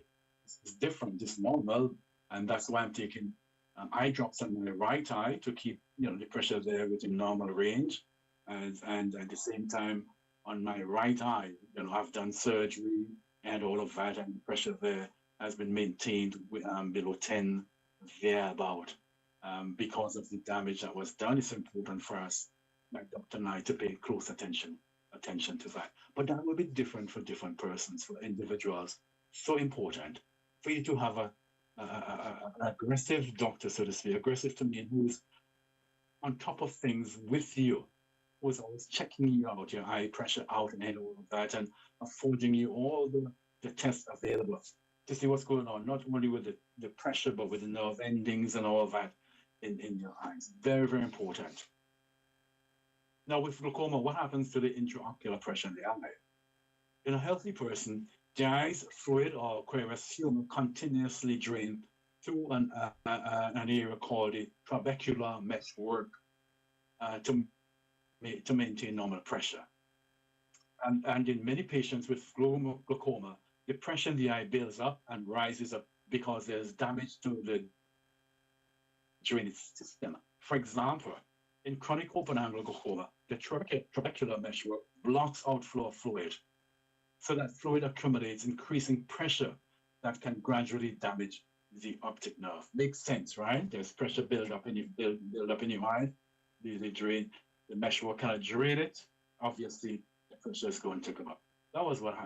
it's different, it's normal, and that's why I'm taking eye drops on my right eye to keep the pressure there within normal range. And at the same time, on my right eye, I've done surgery and all of that, and the pressure there has been maintained below 10 thereabout. Because of the damage that was done, it's important for us, my doctor and I, to pay close attention to that. But that will be different for different persons, for individuals. So important for you to have an aggressive doctor, so to speak, aggressive to me, who's on top of things with you, who's always checking you out, your eye pressure out and all of that, and affording you all the tests available to see what's going on, not only with the pressure, but with the nerve endings and all of that in your eyes. Very, very important. Now, with glaucoma, what happens to the intraocular pressure in the eye? In a healthy person, the eye's fluid or aqueous humor continuously drain through an area called the trabecular meshwork to maintain normal pressure. And in many patients with glaucoma, the pressure in the eye builds up and rises up because there's damage to the drainage system. For example, in chronic open-angle glaucoma, the trabecular meshwork blocks outflow of fluid, so that fluid accumulates, increasing pressure that can gradually damage the optic nerve. Makes sense, right? There's pressure build up in your eye. The meshwork kind of drain it. Obviously, the pressure is going to come up.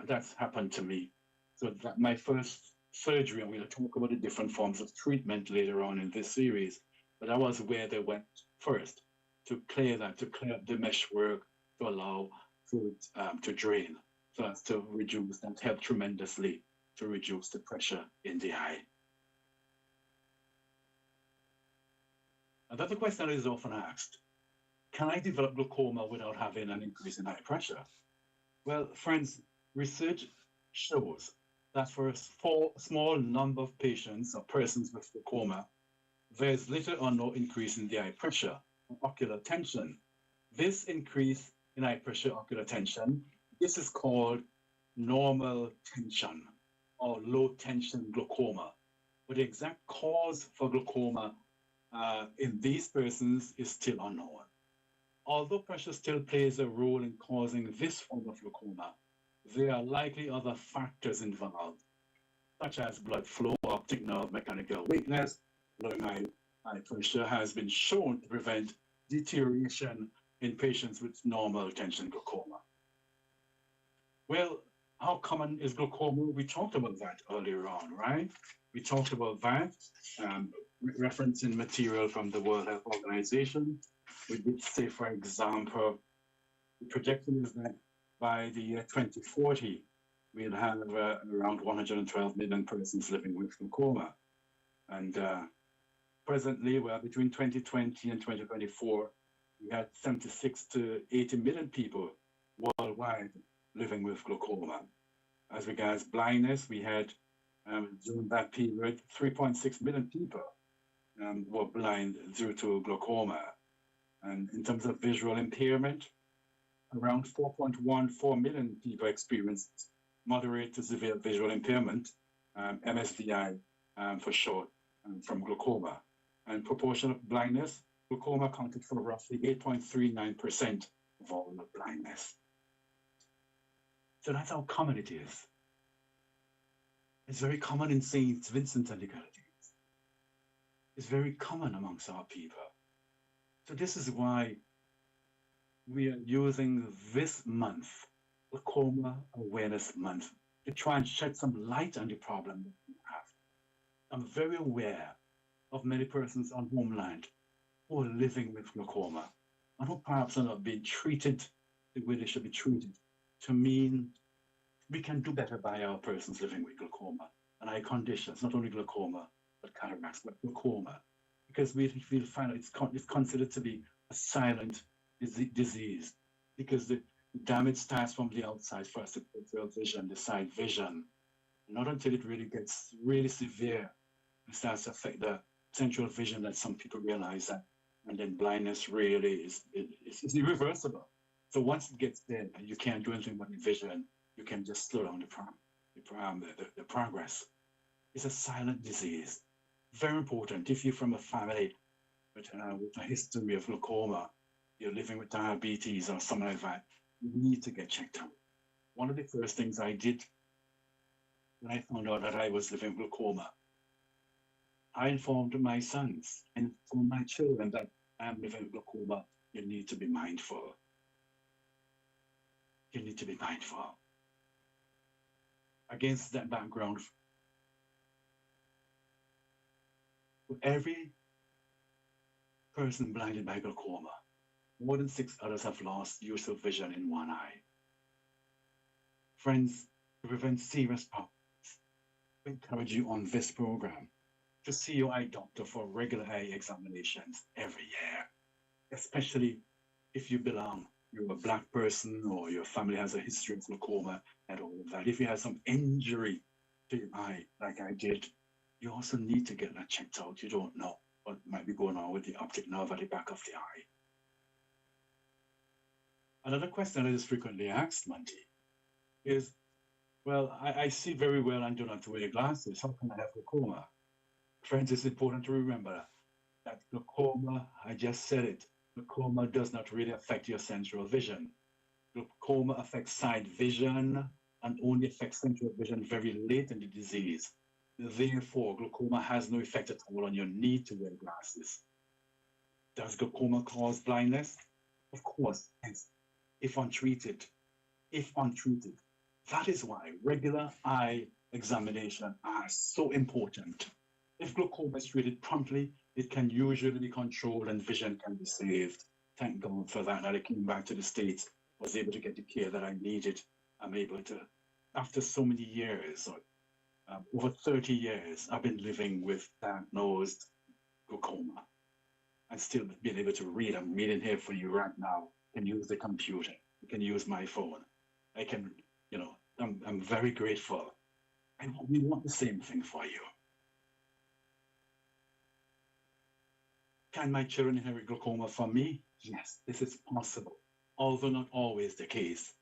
That's happened to me. So that my first surgery, and we'll talk about the different forms of treatment later on in this series, but that was where they went first, to clear up the meshwork, to allow fluid to drain. So that's to reduce, that helped tremendously to reduce the pressure in the eye. Another question that is often asked: can I develop glaucoma without having an increase in eye pressure? Well, friends, research shows that for a small number of patients or persons with glaucoma, there's little or no increase in the eye pressure or ocular tension. This increase in eye pressure, ocular tension, this is called normal tension or low tension glaucoma. But the exact cause for glaucoma in these persons is still unknown. Although pressure still plays a role in causing this form of glaucoma, there are likely other factors involved, such as blood flow, optic nerve mechanical weakness. Lowering eye pressure has been shown to prevent deterioration in patients with normal tension glaucoma. Well, how common is glaucoma? We talked about that earlier on, right? We talked about that, referencing material from the World Health Organization. We did say, for example, the projection is that by the year 2040, we'll have around 112 million persons living with glaucoma. And presently, well, between 2020 and 2024, we had 76 to 80 million people worldwide living with glaucoma. As regards blindness, we had, during that period, 3.6 million people were blind due to glaucoma. And in terms of visual impairment, around 4.14 million people experienced moderate to severe visual impairment, MSVI for short, from glaucoma. And proportion of blindness, glaucoma accounted for roughly 8.39% of all the blindness. So that's how common it is. It's very common in St. Vincent and the Grenadines. is very common amongst our people. So this is why we are using this month, Glaucoma Awareness Month, to try and shed some light on the problem that we have. I'm very aware of many persons on homeland who are living with glaucoma and who perhaps are not being treated the way they should be treated. To mean we can do better by our persons living with glaucoma and eye conditions, not only glaucoma, but cataracts, but glaucoma, because we find it's considered to be a silent disease, because the damage starts from the outside first, the peripheral vision, the side vision, not until it really gets really severe and starts to affect the central vision that some people realize that, and then blindness really is irreversible. So once it gets there, you can't do anything with the vision. You can just slow down the progress. It's a silent disease. Very important. If you're from a family with a history of glaucoma, you're living with diabetes or something like that, you need to get checked out. One of the first things I did when I found out that I was living with glaucoma, I informed my sons and informed my children that I am living with glaucoma. You need to be mindful. You need to be mindful. Against that background, for every person blinded by glaucoma, more than 6 others have lost use of vision in one eye. Friends, to prevent serious problems, I encourage you on this program to see your eye doctor for regular eye examinations every year, especially if you're a Black person or your family has a history of glaucoma and all of that. If you have some injury to your eye, like I did, you also need to get that checked out. You don't know what might be going on with the optic nerve at the back of the eye. Another question that is frequently asked, Monty, is, well, I see very well and do not wear glasses. How can I have glaucoma? Friends, it's important to remember that glaucoma, I just said it, glaucoma does not really affect your central vision. Glaucoma affects side vision and only affects central vision very late in the disease. Therefore, glaucoma has no effect at all on your need to wear glasses. Does glaucoma cause blindness? Of course, yes, if untreated. That is why regular eye examination are so important. If glaucoma is treated promptly, it can usually be controlled and vision can be saved. Thank God for that I came back to the States, was able to get the care that I needed. I'm able to, after so many years, over 30 years, I've been living with diagnosed glaucoma and still being able to read. I'm reading here for you right now. I can use the computer. I can use my phone. I can, I'm very grateful. And we want the same thing for you. Can my children inherit glaucoma from me? Yes, this is possible, although not always the case.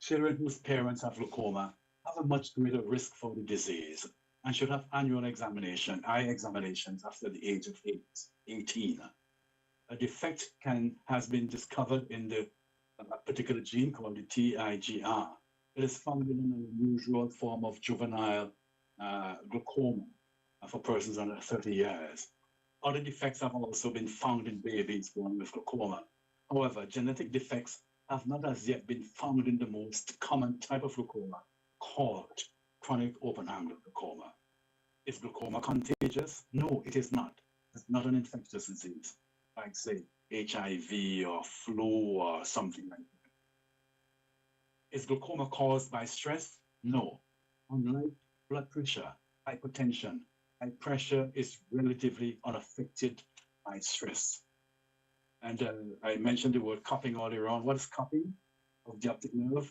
Children whose parents have glaucoma have a much greater risk for the disease and should have annual eye examinations after the age of 18. A defect has been discovered in a particular gene called the TIGR. It is found in an unusual form of juvenile glaucoma for persons under 30 years. Other defects have also been found in babies born with glaucoma. However, genetic defects have not as yet been found in the most common type of glaucoma, called chronic open-angle glaucoma. Is glaucoma contagious? No, it is not. It's not an infectious disease, like, say, HIV or flu or something like that. Is glaucoma caused by stress? No. Unlike blood pressure, hypertension, high pressure is relatively unaffected by stress. And I mentioned the word cupping earlier on. What is cupping of the optic nerve?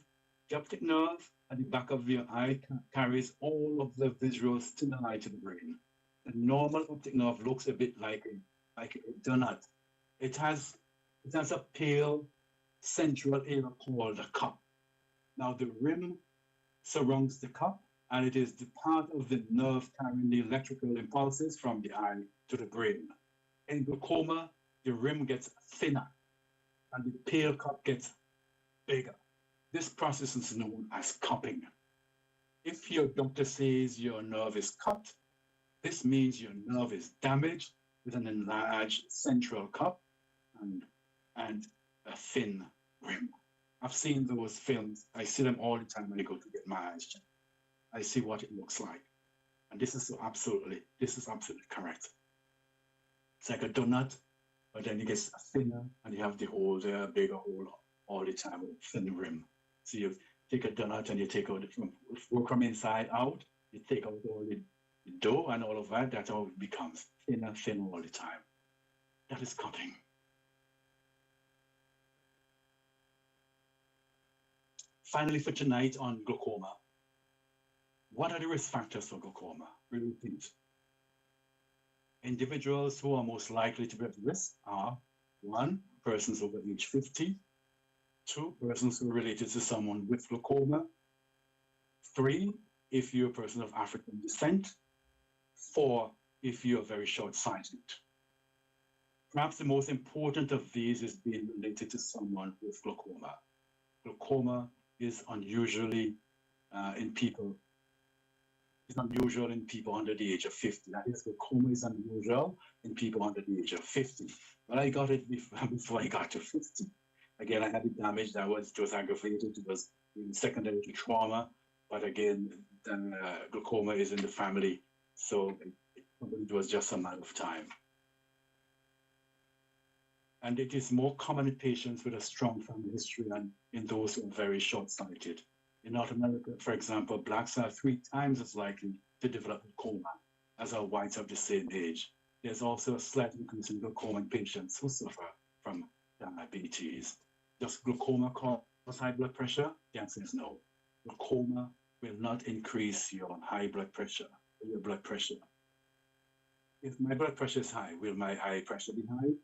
The optic nerve at the back of your eye carries all of the visual stimuli to the brain. The normal optic nerve looks a bit like a donut. It has a pale central area called a cup. Now the rim surrounds the cup, and it is the part of the nerve carrying the electrical impulses from the eye to the brain. In glaucoma, the rim gets thinner, and the pale cup gets bigger. This process is known as cupping. If your doctor says your nerve is cut, this means your nerve is damaged with an enlarged central cup and a thin rim. I've seen those films. I see them all the time when I go to get my eyes checked. I see what it looks like. And this is absolutely correct. It's like a donut, but then it gets thinner and you have the hole there, a bigger hole all the time with a thin rim. So you take a donut and you take out from inside out, you take out all the dough and all of that, that's how it becomes thin all the time. That is cutting. Finally, for tonight on glaucoma, what are the risk factors for glaucoma? Repeat. Individuals who are most likely to be at risk are 1, persons over age 50, 2, persons who are related to someone with glaucoma, 3, if you're a person of African descent, 4, if you're very short-sighted. Perhaps the most important of these is being related to someone with glaucoma. Glaucoma is unusually in people. It's unusual in people under the age of 50. That is, glaucoma is unusual in people under the age of 50. But I got it before I got to 50. Again, I had the damage that was aggravated. It was secondary to trauma. But again, glaucoma is in the family. So it was just a matter of time. And it is more common in patients with a strong family history and in those who are very short-sighted. In North America, for example, blacks are 3 times as likely to develop glaucoma as are whites of the same age. There's also a slight increase in glaucoma in patients who suffer from diabetes. Does glaucoma cause high blood pressure? The answer is no. Glaucoma will not increase your high blood pressure, your blood pressure. If my blood pressure is high, will my eye pressure be high?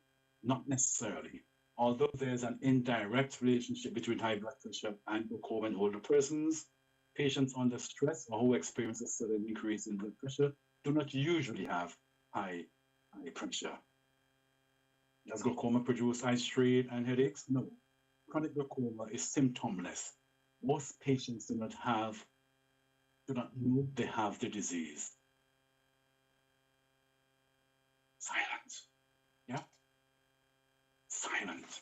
Not necessarily. Although there's an indirect relationship between high blood pressure and glaucoma in older persons, patients under stress or who experience a sudden increase in blood pressure do not usually have high pressure. Does glaucoma produce eye strain and headaches? No. Chronic glaucoma is symptomless. Most patients do not know they have the disease. Silent. Yeah? Silent.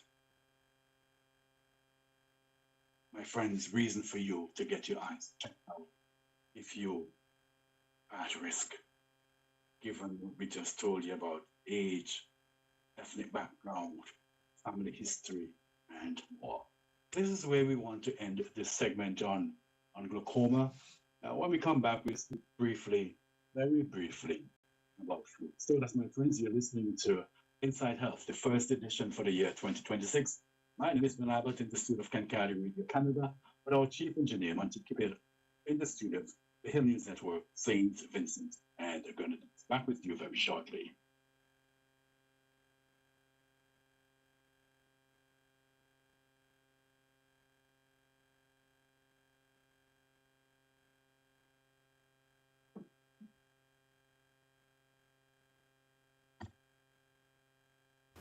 My friends, reason for you to get your eyes checked out if you are at risk, given what we just told you about age, ethnic background, family history, and more. This is where we want to end this segment on glaucoma. When we come back, we'll speak briefly, very briefly, about food. So that's my friends, you're listening to Inside Health, the first edition for the year 2026. My name is Vin Abbott in the studio of Kankali Radio Canada, with our chief engineer, Monty Kipil, in the studio of the Hill News Network, St. Vincent and the Grenadines. Back with you very shortly.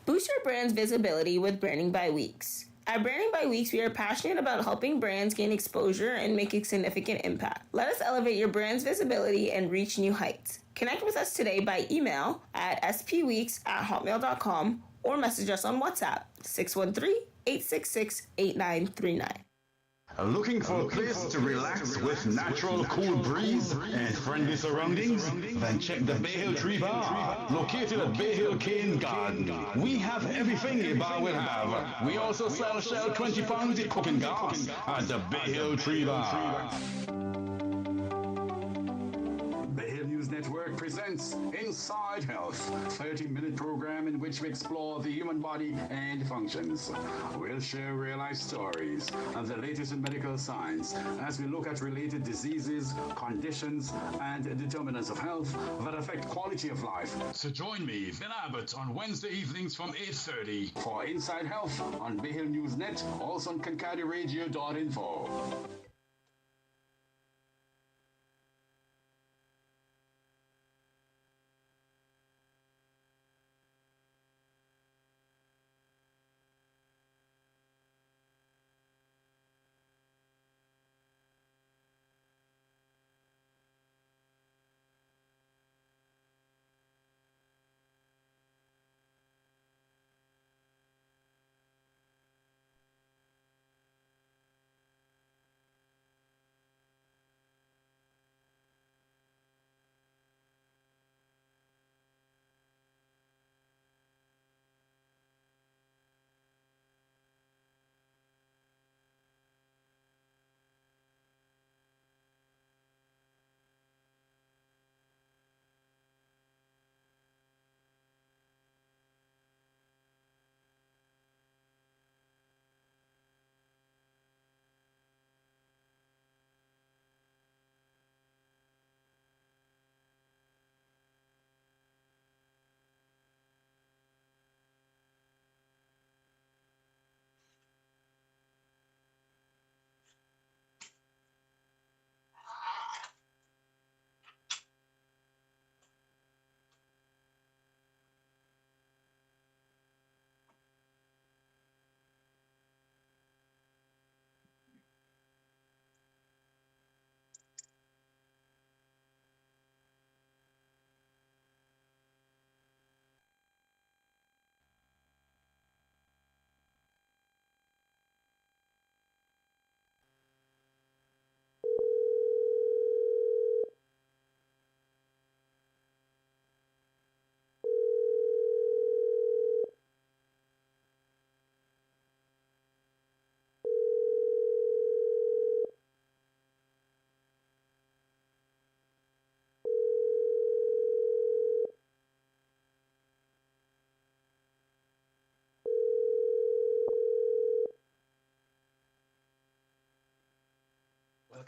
Boost your brand's visibility with Branding by Weeks. At Branding by Weeks, we are passionate about helping brands gain exposure and make a significant impact. Let us elevate your brand's visibility and reach new heights. Connect with us today by email at spweeks@hotmail.com or message us on WhatsApp 613-866-8939. Looking for a place to relax with natural cool breeze and friendly surroundings? Then check the Bay Hill Tree Bar, located at Bay Hill Cane Garden. We have everything a bar will have. We also sell Shell 20 pounds of cooking gas at the Bay Hill Tree Bar. Network presents Inside Health, 30-minute program in which we explore the human body and functions. We'll share real-life stories of the latest in medical science as we look at related diseases, conditions, and determinants of health that affect quality of life. So join me, Vin Abbott, on Wednesday evenings from 8:30 for Inside Health on Bay Hill News Net, also on KankadiRadio.info.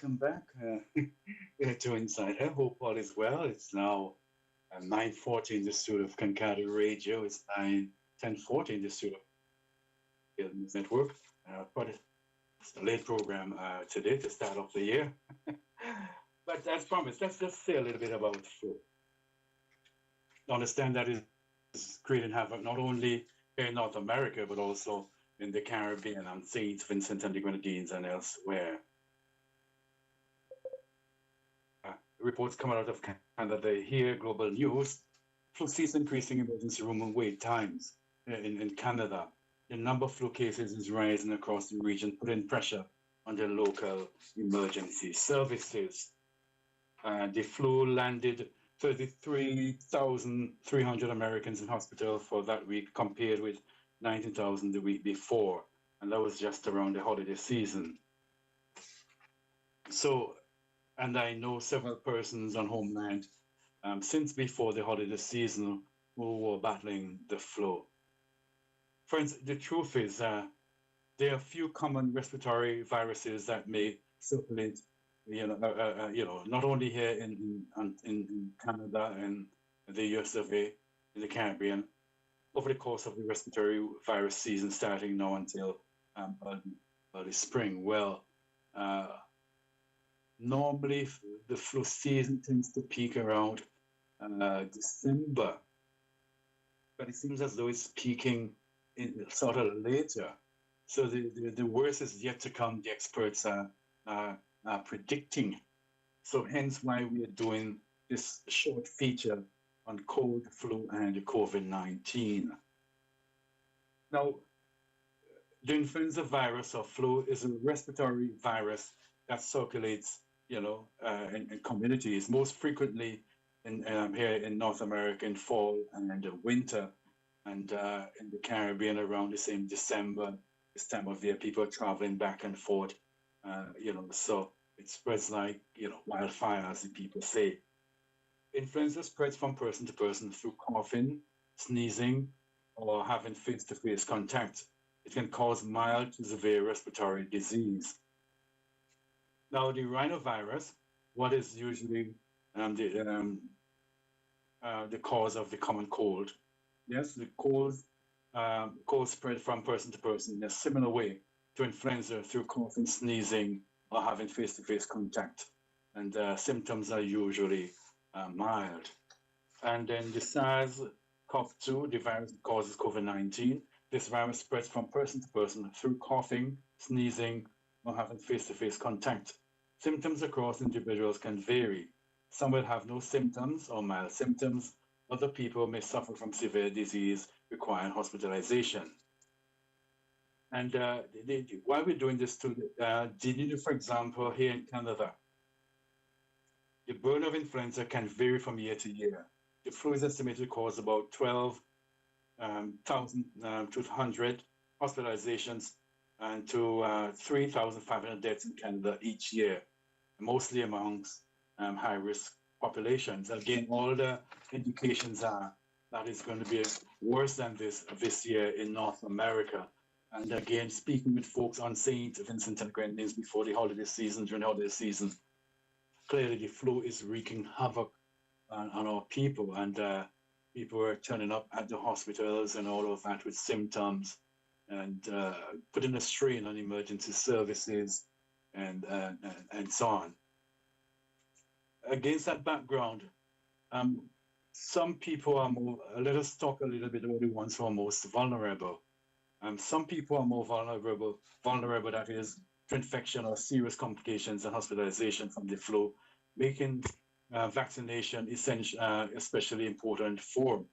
welcome back to Inside Here. Hope all is well. It's now 9:40 in the studio of Kankadi Radio. It's 10:40 in the studio of News Network. But it's a late program today to start off the year. But as promised, let's just say a little bit about flu. Understand that it's creating havoc not only here in North America, but also in the Caribbean and St. Vincent and the Grenadines and elsewhere. Reports coming out of Canada here, global news. Flu sees increasing emergency room and wait times in Canada. The number of flu cases is rising across the region, putting pressure on the local emergency services. The flu landed 33,300 Americans in hospital for that week, compared with 19,000 the week before, and that was just around the holiday season. So, and I know several persons on Homeland since before the holiday season who were battling the flu. Friends, the truth is there are a few common respiratory viruses that may circulate, not only here in Canada and the US of A, in the Caribbean, over the course of the respiratory virus season starting now until early spring. Well, normally the flu season tends to peak around December, but it seems as though it's peaking in sort of later. So the worst is yet to come, the experts are predicting. So hence why we are doing this short feature on cold, flu, and COVID-19. Now, the influenza virus or flu is a respiratory virus that circulates, in communities, most frequently here in North America in fall and winter, and in the Caribbean around the same December, this time of year, people are traveling back and forth, so it spreads like, wildfire, as the people say. Influenza spreads from person to person through coughing, sneezing, or having face-to-face contact. It can cause mild to severe respiratory disease. Now, the rhinovirus, what is usually the cause of the common cold? Yes, the cold spread from person to person in a similar way to influenza through coughing, sneezing, or having face-to-face contact. And symptoms are usually mild. And then the SARS-CoV-2, the virus that causes COVID-19, this virus spreads from person to person through coughing, sneezing, or having face-to-face contact. Symptoms across individuals can vary. Some will have no symptoms or mild symptoms. Other people may suffer from severe disease requiring hospitalization. And why we're doing this to for example, here in Canada, the burden of influenza can vary from year to year. The flu is estimated to cause about 12,200 hospitalizations and to 3,500 deaths in Canada each year, mostly amongst high-risk populations. Again, all the indications are that it's going to be worse than this year in North America. And again, speaking with folks on St. Vincent and Grenadines before the holiday season, during the holiday season, clearly the flu is wreaking havoc on our people, and people are turning up at the hospitals and all of that with symptoms, and putting a strain on emergency services and so on. Against that background, some people are more, let us talk a little bit about the ones who are most vulnerable. Some people are more vulnerable, that is, to infection or serious complications and hospitalization from the flu, making vaccination essential, especially important for.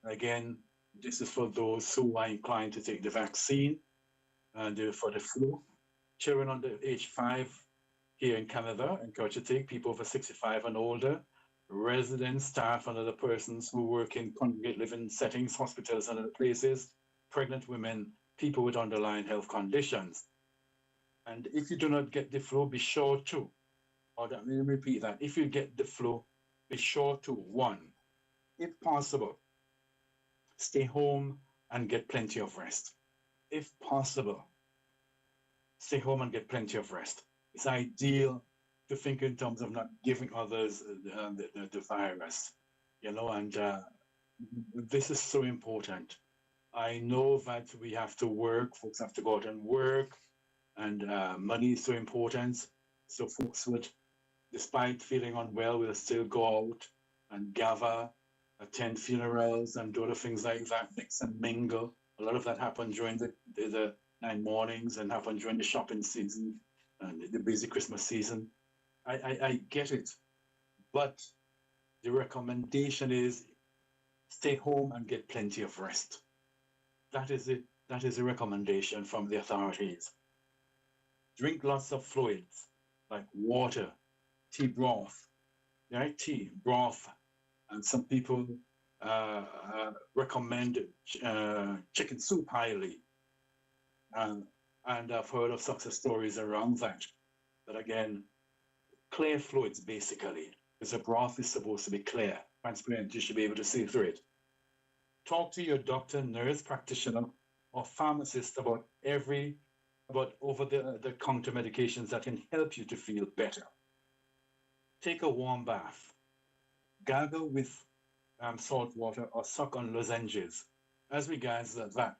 Again, this is for those who are inclined to take the vaccine for the flu. Children under age 5 here in Canada encouraged to take, people over 65 and older, residents, staff, and other persons who work in congregate living settings, hospitals, and other places, pregnant women, people with underlying health conditions. And if you do not get the flu, be sure to, let me repeat that, if you get the flu, be sure to, 1, if possible, stay home and get plenty of rest. If possible, stay home and get plenty of rest. It's ideal to think in terms of not giving others the virus, and this is so important. I know that we have to work, folks have to go out and work, and money is so important. So folks would, despite feeling unwell, will still go out and gather, attend funerals, and do other things like that, mix and mingle. A lot of that happened during the 9 mornings and happened during the shopping season and the busy Christmas season. I get it, but the recommendation is stay home and get plenty of rest. That is it. That is a recommendation from the authorities. Drink lots of fluids like water, tea broth, right? Tea broth, and some people recommend chicken soup highly, and I've heard of success stories around that. But again, clear fluids basically, because the broth is supposed to be clear, transparent. You should be able to see through it. Talk to your doctor, nurse practitioner, or pharmacist about over-the-counter medications that can help you to feel better. Take a warm bath. Gargle with salt water or suck on lozenges. As regards that,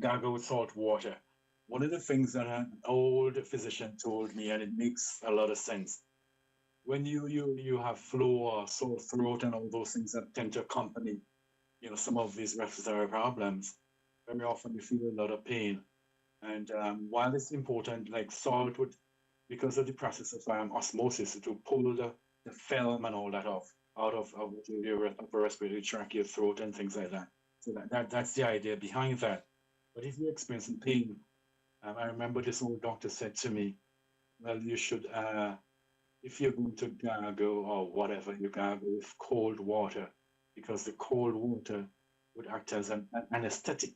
gargle with salt water. One of the things that an old physician told me, and it makes a lot of sense, when you have flu or sore throat and all those things that tend to accompany some of these respiratory problems, very often you feel a lot of pain. And while it's important, like salt would, because of the process of osmosis, it will pull the film and all that off out of your upper respiratory tract, your throat, and things like that. So that's the idea behind that. But if you're experiencing pain, I remember this old doctor said to me, well, you should, if you're going to gargle or whatever, you gargle with cold water, because the cold water would act as an anesthetic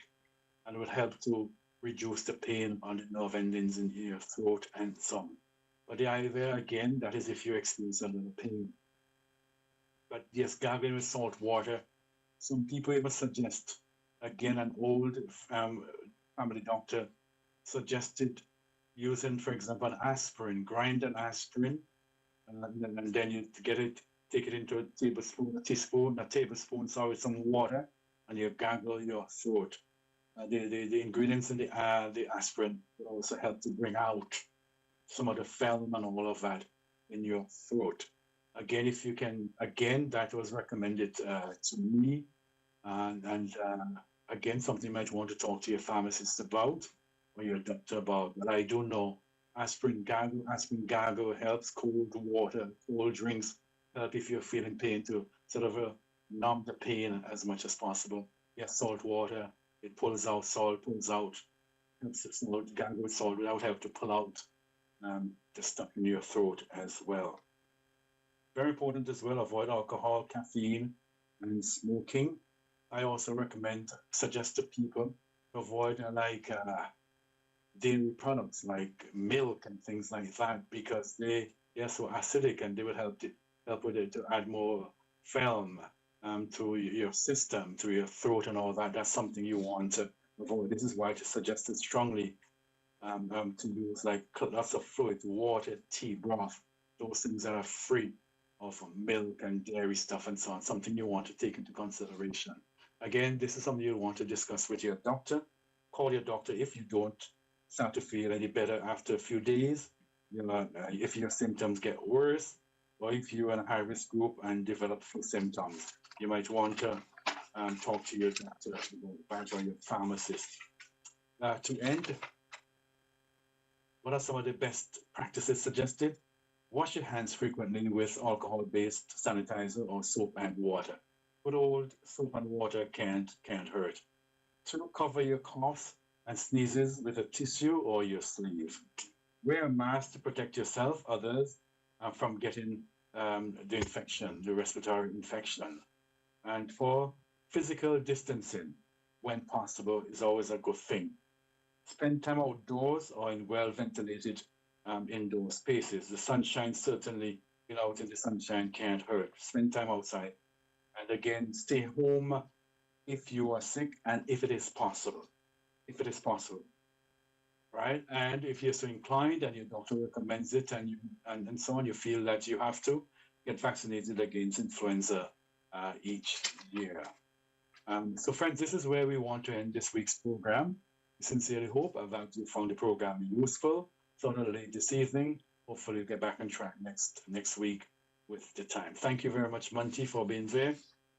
and would help to reduce the pain on the nerve endings in your throat and so on. But the idea, again, that is if you experience a little pain. But yes, gargling with salt water. Some people even suggest, again, an old family doctor suggested using, for example, an aspirin, grind an aspirin, and then you take it into a tablespoon, some water, and you gargle your throat. The ingredients in the aspirin will also help to bring out some of the film and all of that in your throat. Again, if you can, that was recommended to me, and again, something you might want to talk to your pharmacist about or your doctor about. But I do know aspirin gargle helps. Cold water, cold drinks help if you're feeling pain to sort of numb the pain as much as possible. Yes, salt water, it pulls out, salt pulls out. Salt, gargle with salt without having to pull out the stuff in your throat as well. Very important as well, avoid alcohol, caffeine, and smoking. I also suggest to people to avoid dairy products like milk and things like that, because they are so acidic and they will help with it to add more film to your system, to your throat and all that. That's something you want to avoid. This is why it's suggested strongly to use like lots of fluid, water, tea, broth, those things that are free of milk and dairy stuff and so on, something you want to take into consideration. Again, this is something you want to discuss with your doctor. Call your doctor if you don't start to feel any better after a few days, if your symptoms get worse, or if you're in a high-risk group and develop flu symptoms, you might want to talk to your doctor or your pharmacist. To end, what are some of the best practices suggested? Wash your hands frequently with alcohol-based sanitizer or soap and water. Good old soap and water can't hurt. 2, cover your coughs and sneezes with a tissue or your sleeve. Wear a mask to protect yourself, others, from getting the infection, the respiratory infection. And 4, physical distancing, when possible, is always a good thing. Spend time outdoors or in well-ventilated indoor spaces. The sunshine, certainly, out in the sunshine can't hurt. Spend time outside. And again, stay home if you are sick and if it is possible. If it is possible. right? And if you're so inclined and your doctor recommends it and so on, you feel that you have to get vaccinated against influenza each year. So friends, this is where we want to end this week's program. We sincerely hope that you found the program useful. So not late this evening. Hopefully we'll get back on track next week with the time. Thank you very much, Monty, for being there.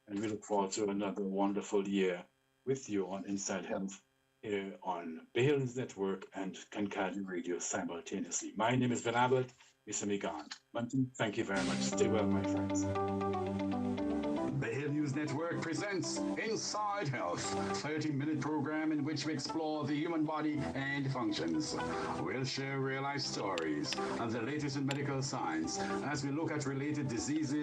And we look forward to another wonderful year with you on Inside Health here on Bay Hill News Network and Kankadi Radio simultaneously. My name is Vin Abbott. Mr. Migan. Monty, thank you very much. Stay well, my friends. Bay Hill News Network presents Inside Health, 30-minute program in which we explore the human body and functions. We'll share real-life stories of the latest in medical science as we look at related diseases,